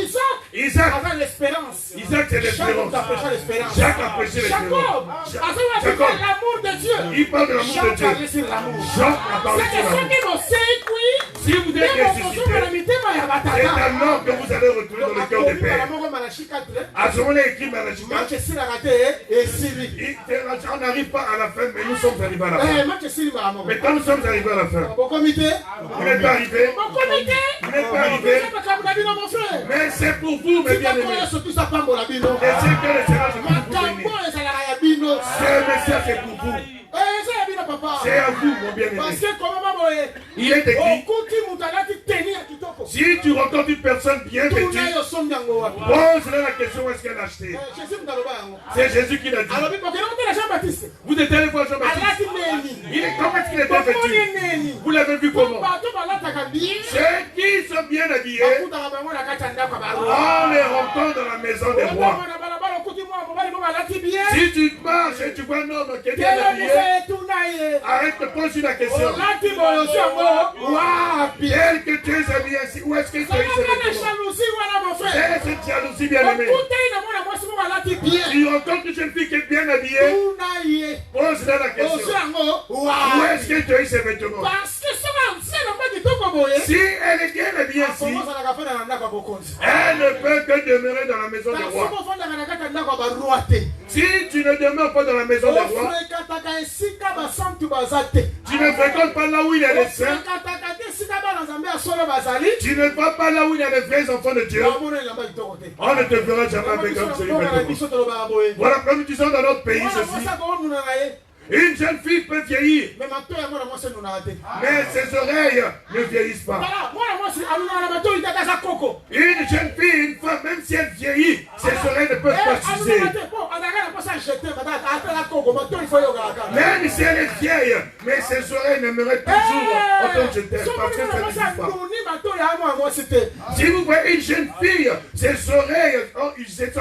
Isaac a l'espérance. Isaac c'est l'espérance. Jacques a prêché l'espérance. Jacob, l'amour de Dieu. Il parle de l'amour de Dieu. Jean a parlé sur l'amour. Si vous êtes ressuscité, c'est un nom que vous allez retrouver dans le cœur des pères. À ce moment-là, écrit Malachie 4. On n'arrive pas à la fin, mais nous sommes arrivés à la fin. Mais quand nous sommes arrivés à la fin, vous n'êtes pas arrivés. Vous n'êtes pas arrivés. Mais c'est pour vous, mes bien-aimés. Et c'est que le Seigneur je vous bénir. Ce message c'est pour vous. C'est à vous, mon bien-aimé. Il est écrit, si tu rencontres une personne bien vêtue, pose-lui la question où est-ce qu'elle a acheté. C'est Jésus qui l'a dit. Vous êtes allé voir Jean-Baptiste. Comment est-ce qu'il était vêtu? Vous l'avez vu comment? Ceux qui sont bien habillés, on les rencontre dans la maison des rois. Si tu marches et tu vois un homme qui est bien habillé, arrête de poser la question. Tel que tu es habillé ici, où est-ce que tu es c'est cette jalousie bien aimée. Tu rencontres une jeune fille qui est bien habillée, pose-la la question. Où est-ce que tu as eu ces vêtements? Si elle est bien habillée ici, elle ne peut que demeurer dans la maison des rois. Si tu ne demeures pas dans la maison des rois, tu ne fréquentes pas là où il y a les saints, tu ne vas pas là où il y a les vrais enfants de Dieu, on ne te verra jamais avec un seul vêtement. Voilà, comme nous disons dans notre pays ceci. Une jeune fille peut vieillir, Mais ma toy, moi, c'est nous raté. mais ses oreilles ne vieillissent pas. Voilà, moi, c'est à ma toy, il a coco. Une jeune fille, une femme, même si elle vieillit, ses oreilles ne peuvent pas s'user. Même si elle est vieille, mais ses oreilles n'aimeraient toujours autant que je t'aime. Parce que ça n'existe pas. Si vous voyez une jeune fille, ses oreilles sont usées,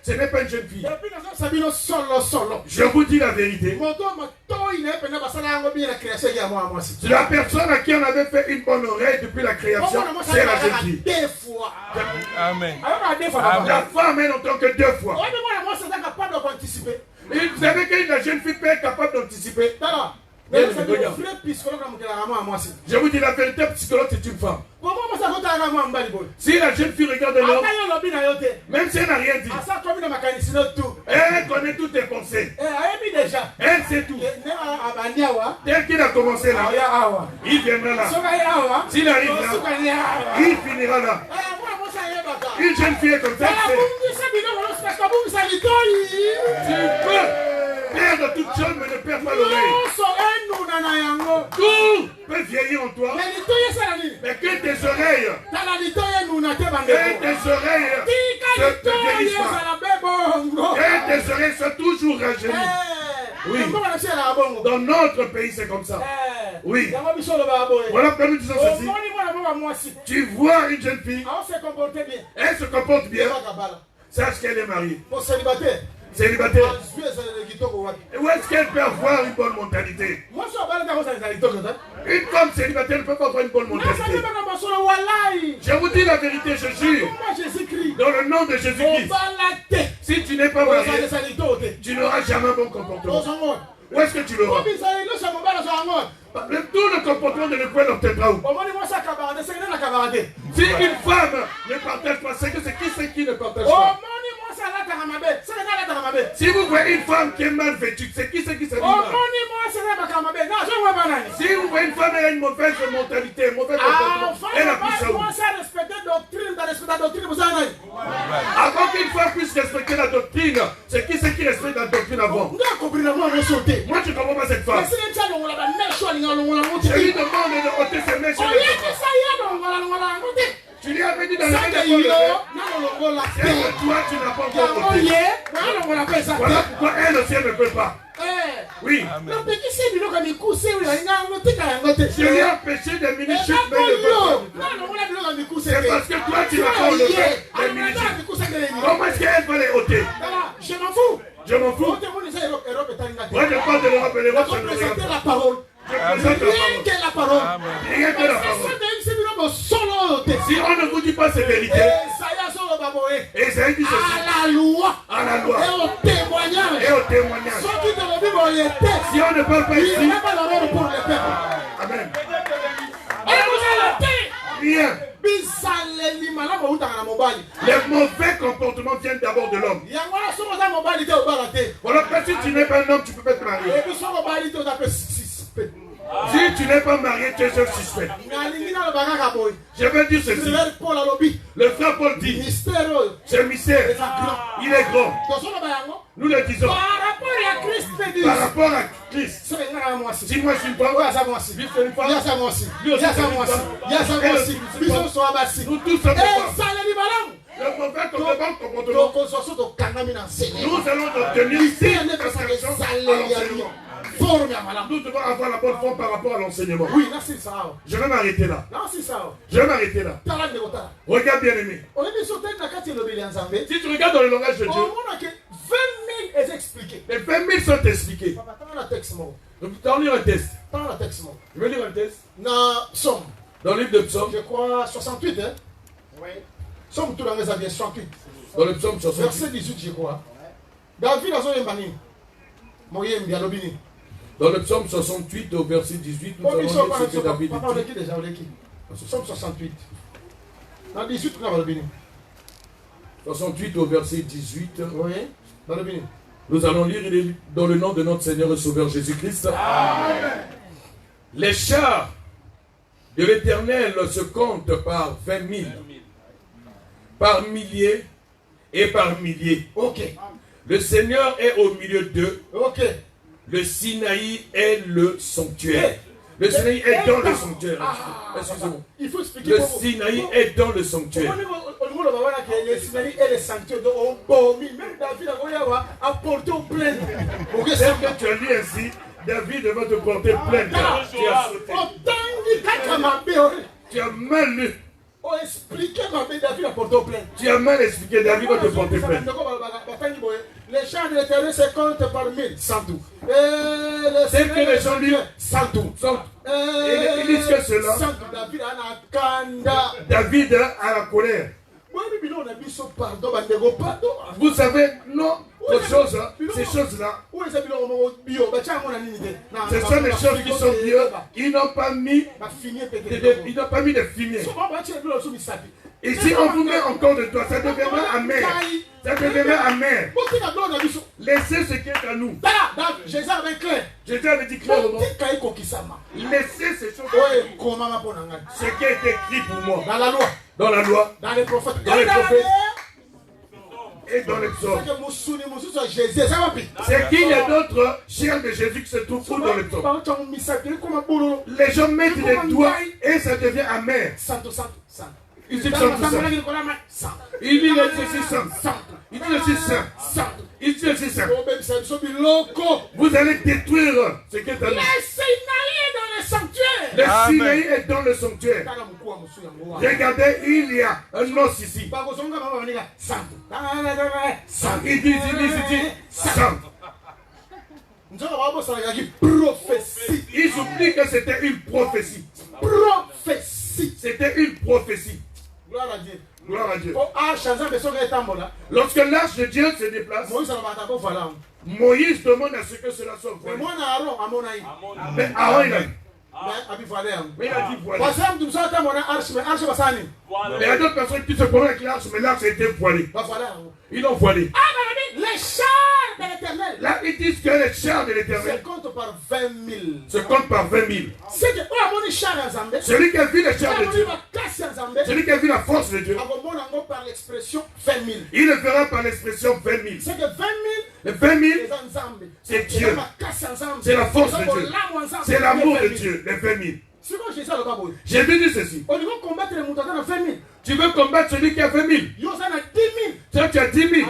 ce n'est pas une jeune fille. Je vous dis la vérité. La personne à qui on avait fait une bonne oreille depuis la création, c'est la jeune fille. Amen. La femme est n'entend que 2 fois. Et vous savez que la jeune fille peut être capable d'anticiper. Je vous dis la vérité, psychologue, c'est une femme. Si la jeune fille regarde l'homme, même si elle n'a rien dit, elle connaît toutes tes pensées. Elle sait tout. Dès qu'il a commencé là, il viendra là. S'il arrive là, il finira là. Une jeune fille est comme ça. Tu peux perdre toute chose, mais ne perds pas l'oreille. Tout peut vieillir en toi, mais que tes oreilles ne vieillissent pas. Que tes oreilles soient toujours rajeunies. Oui. Dans notre pays, c'est comme ça. Oui. Voilà pourquoi nous disons ceci. Tu vois une jeune fille, elle se comporte bien. Sache qu'elle est mariée. Célibataire. Et où est-ce qu'elle peut avoir une bonne mentalité? Une femme célibataire ne peut pas avoir une bonne mentalité. Je vous dis la vérité, je jure. Dans le nom de Jésus-Christ. Si tu n'es pas marié, tu n'auras jamais un bon comportement. Où est-ce que tu l'auras? Tout le comportement de l'école n'obtiendra où? Si une femme ne partage pas, c'est qui ne partage pas? Si vous voyez une femme qui est mal vêtue, c'est qui s'habille mal? Si vous voyez une femme qui a une mauvaise mentalité, un mauvais comportement, elle a pris ça où? Avant qu'une femme puisse respecter la doctrine, c'est qui respecte la doctrine avant? Moi je ne comprends pas cette femme. Je lui demande de ôter ses mèches. Tu lui avais dit dans la vie de toi, tu n'as pas encore ôté. Voilà pourquoi elle aussi ne peut pas. Oui. Je lui ai empêché des mini-chutes, mais il ne peut pas. C'est parce que toi, tu n'as pas enlevé les mini-chutes. Comment est-ce qu'elle va les ôter? Je m'en fous. Je m'en fous. Moi, je parle de l'Europe et l'Europe, ça ne regarde pas. La parole. Rien que la parole. Rien que la parole. Si on ne vous dit pas ces vérités, Esaïe dit ceci. À la loi. À la loi. Et au témoignage. Et au témoignage. Si on ne parle pas ici, amen. Rien. Les mauvais comportements viennent d'abord de l'homme. Voilà que si tu n'es pas un homme, tu ne peux pas te marier. Si tu n'es pas marié, tu es un suspect. Je vais dire ceci. Le frère Paul dit, ce mystère, il est grand. Nous le disons. Par rapport à Christ. Si moi je suis une femme, lui c'est une femme, lui aussi c'est une femme. Nous tous sommes des femmes. Le mauvais comportement, nous allons obtenir cette prescription à l'enseignement. Nous devons avoir la bonne forme par rapport à l'enseignement. Oui, c'est ça. Je vais m'arrêter là. Je vais m'arrêter là. Regarde bien aimé. Si tu regardes dans le langage de Dieu, 20 000 est expliqué. Les 20 000 sont expliqués. Tu vas lire un texte. Je vais lire un texte. Dans le livre de Psaume. Je crois 68. Hein? Oui. Somme tout dans les avions 68. Dans le Psaume 68. Verset 18, je crois. David a son embani. Moyen Bialobini. Dans le Psaume 68, au verset 18, nous allons lire ce que David dit. Psaume 68. Dans 18, nous avons 68 au verset 18. Oui. Nous allons lire dans le nom de notre Seigneur et Sauveur Jésus-Christ. Les chars de l'Éternel se comptent par 20 000, par milliers et par milliers. Ok. Le Seigneur est au milieu d'eux. Ok. Le Sinaï est le sanctuaire. Le Sinaï est dans le sanctuaire. Excusez-moi. Il faut expliquer. Le Sinaï est dans le sanctuaire. Le Sinaï est le sanctuaire. Même David a apporté plainte. C'est que tu as dit ainsi, David va te porter plainte. Tu as sauté. Tu as mal lu. Oh, expliquez David a porté plainte. Tu as mal expliqué, David va te porter plainte. Les chants de l'éternel se comptent par 1000, sans tout. C'est que les gens lisent sans tout. Ils disent que cela. David a la colère. Vous savez, non, ces choses-là, ce sont des choses qui sont Dieu. Ils n'ont pas mis de fumier. Et si on vous met encore de toi, ça deviendra amer. Ça deviendra amer. Laissez ce qui est à nous. Jésus avait clair. Jésus avait dit clairement. Laissez ces choses. Ce qui est écrit pour moi. Dans la loi. Dans la loi. Dans les prophètes. Dans les prophètes. Et dans les psaumes. C'est qu'il y a d'autres chairs de Jésus qui se trouvent dans les psaumes. Les gens mettent les doigts et ça devient amer. Il dit il dit ceci saint. Il dit ceci saint. Il dit ceci saint. Vous allez détruire ce qui est à nous. Le Sinaï est dans le sanctuaire. Regardez, il y a un os ici. Il dit saint. Ils oublient que c'était une prophétie. C'était une prophétie. Gloire à Dieu. Gloire à Dieu. Lorsque l'arche de Dieu se déplace, Moïse demande à ce que cela soit vrai. Mais Aaron, il a dit. Mais il a dit voilà. Mais il y a d'autres personnes qui se promènent avec l'arche, mais l'arche a été voilée. Ils l'ont voilée. Les chars de l'éternel. Là, ils disent que les chars de l'éternel se comptent par 20 000. Se comptent par 20 000. Celui qui a vu les chars de Dieu, celui qui a vu la force de Dieu, par l'expression 20 000. Il le verra par l'expression 20 000. C'est que 20 000, les 20 000, c'est Dieu. C'est la force de Dieu. C'est l'amour de Dieu, les 20 000. J'ai vu dire ceci. Tu veux combattre celui qui a 20 000. Toi, tu as 10 000.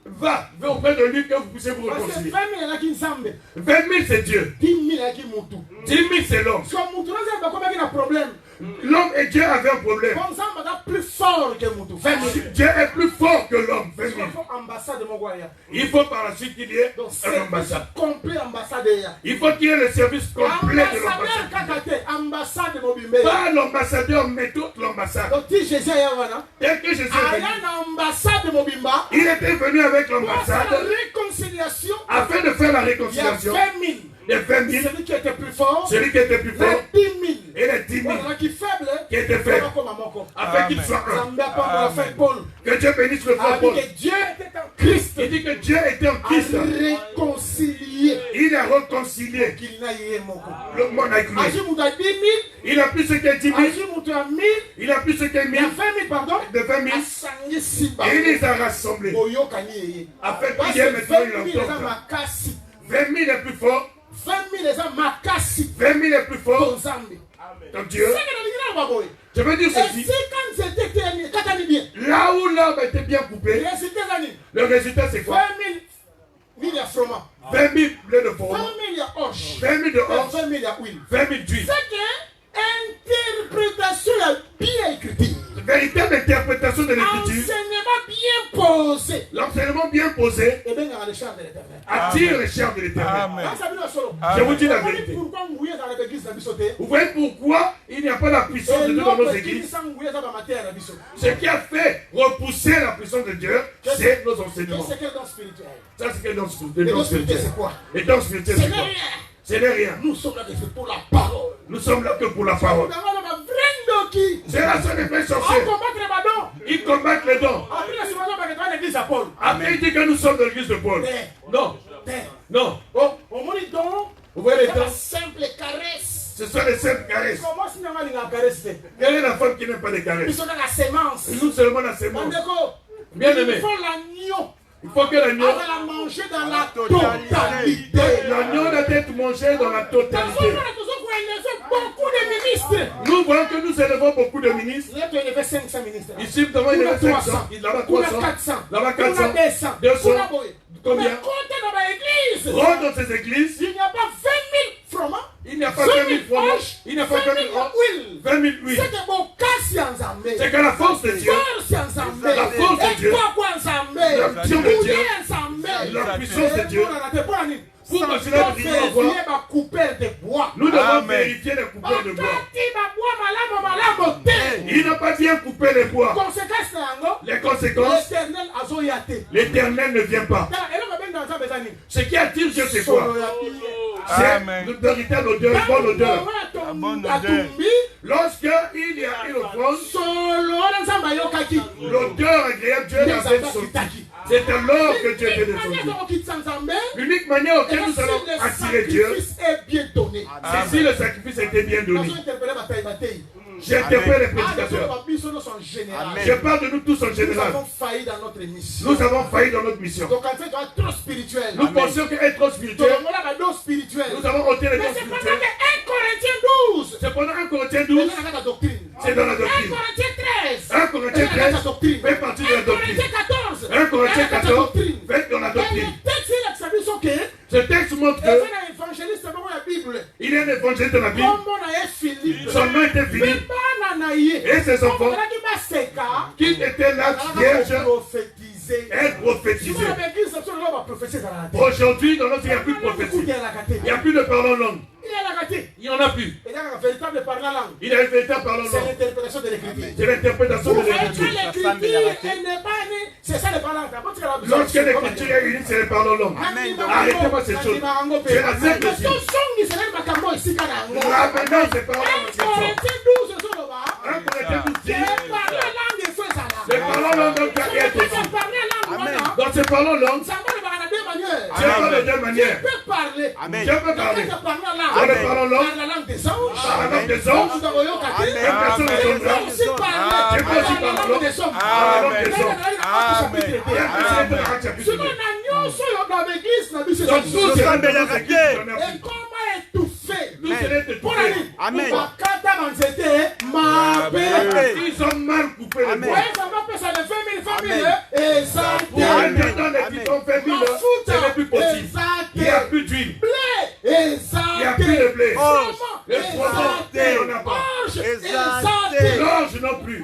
Va auprès de lui que vous puissiez vous réconcilier. 20 000, c'est Dieu. 10 000, c'est l'homme. L'homme et Dieu avaient un problème. Dieu est plus fort que l'homme. Il faut par la suite qu'il y ait un ambassade. Il faut qu'il y ait le service complet de l'ambassade. Pas l'ambassadeur, mais toute l'ambassade. Dès que Jésus est venu, il était venu avec l'ambassade afin de faire la réconciliation. Les 20 000, celui qui était plus fort, les 10 000 et les 10 000 qui étaient faibles, afin qu'il soit un. Que Dieu bénisse le frère Paul. Il dit que Dieu était en Christ. Il a réconcilié le monde avec lui. Il a plus ce qu'il y a 10 000. Il a plus ce qu'il y a 1000. De 20 000. Et il les a rassemblés. Afin qu'il y ait maintenant une entente. 20 000 est plus fort. 20 000 est plus fort. Donc Dieu. Je veux dire ceci. Là où l'arbre était bien coupé, le résultat c'est quoi? 20 000 blés de froment, 20 000 de orge, 20 000 d'huile. Interprétation bien écrite. Véritable interprétation de l'écriture. L'enseignement bien posé attire les chars de l'éternel. Je vous dis la vérité. Vous voyez pourquoi il n'y a pas la puissance de Dieu dans nos églises? Ce qui a fait repousser la puissance de Dieu, c'est nos enseignements. Ça, c'est quel don spirituel? Et don spirituel, c'est quoi? Ce n'est rien. Nous sommes là pour la parole. Nous sommes là que pour la parole. C'est la seule effet sorcier. Ils combattent les dons. Après, il dit que nous sommes de l'église de Paul. Non. Non. Vous voyez les dons? Ce sont les simples caresses. Quelle est la femme qui n'aime pas les caresses? Nous seulement la sémence. Bien aimé. Il faut que l'agneau la manger dans la totalité. L'agneau doit être mangé dans la totalité. Beaucoup de ministres. Nous voyons que nous élevons beaucoup de ministres. Il y a élevé 500 ministres. Ici, nous avons élevé 500. Là-bas 300. 400. Là-bas 400. 200. Combien? Mais comptez dans l'église. Rentre dans ces églises. Il n'y a pas 20 000 fromages. Il n'y a pas 20 000 fromages. Il n'y a pas 20 000 huiles. 20 000 huiles. C'est que mon cas en Zambé. C'est que la force de Dieu. La force de Dieu. La puissance de Dieu. La puissance de Dieu. Pour continuer à briller en bois, nous devons vérifier les coupeurs de bois. Il n'a pas bien coupé les bois. Les conséquences, l'Éternel ne vient pas. Ce qui attire Dieu, c'est quoi? C'est une véritable odeur, bonne odeur. Lorsqu'il y a une offrande, l'odeur agréable, Dieu l'avait sorti. C'est alors que Dieu vient descendre. L'unique manière auquel nous allons attirer Dieu, c'est si le sacrifice était bien donné. J'interpelle les prédicateurs. Je parle de nous tous en général. Nous avons failli dans notre mission. Nous avons failli dans notre mission. Donc en fait, on est trop spirituel. Nous pensions qu'être trop spirituel, nous avons ôté les dons spirituels. C'est pendant 1 Corinthiens 12, c'est dans la doctrine. 1 Corinthiens 13 fait partie de la doctrine. 1 Corinthiens 14 fait dans la doctrine. Ce texte montre que il y a un évangéliste dans la Bible. Son nom était Philippe. Et ses enfants qui étaient là, vierges, elle prophétisait. Aujourd'hui, dans notre vie, il n'y a plus de prophétie. Il n'y a plus de parole en langue. Il n'y en a plus. Il y a un véritable parlant en langue. C'est l'interprétation de l'écriture. C'est l'interprétation de l'écriture. C'est ça le parlant. Lorsque l'écriture est unie, c'est le parlant en langue. Arrêtez-moi ces choses. Je l'accepte aussi. Là, maintenant, c'est parlant en langue. 1 Corinthiens 12 dit le parlant en langue doit être aussi. Dans ce parlant en langue, Dieu parle de deux manières. Dieu peut parler. Dans le parlant en langue, par la langue des anges, personne ne donnera. Dieu peut aussi parler en langue des hommes. Par la langue des hommes. Et comment étouffer? Amen. Ils ont mal coupé les bois. Ce n'est plus possible. Il n'y a plus d'huile. Il n'y a plus de blé. Le poisson, on n'a pas. L'orge non plus.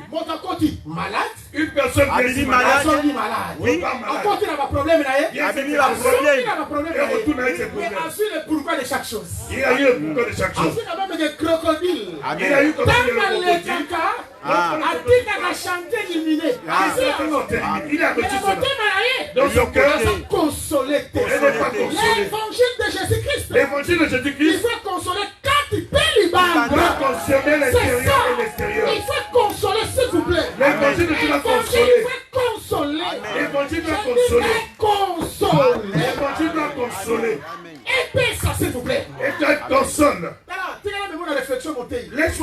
Malade. Une personne qui est malade. Oui. Il a un problème. Et retourne avec ses problèmes. Il a eu le pourquoi de chaque chose. Il a eu comme ça des crocodiles. Il a eu comme ça des crocodiles. Il a reçu cela. Dans son cœur, consolé. L'évangile de Jésus-Christ. L'évangile de Jésus-Christ. Il faut consoler quand il peut les bandes. Il doit consoler l'intérieur et l'extérieur. Il faut consoler, s'il vous plaît. L'évangile doit consoler. Il faut consoler. L'évangile doit consoler. L'évangile doit consoler. Épée ça, s'il vous plaît. Et tu console. Laisse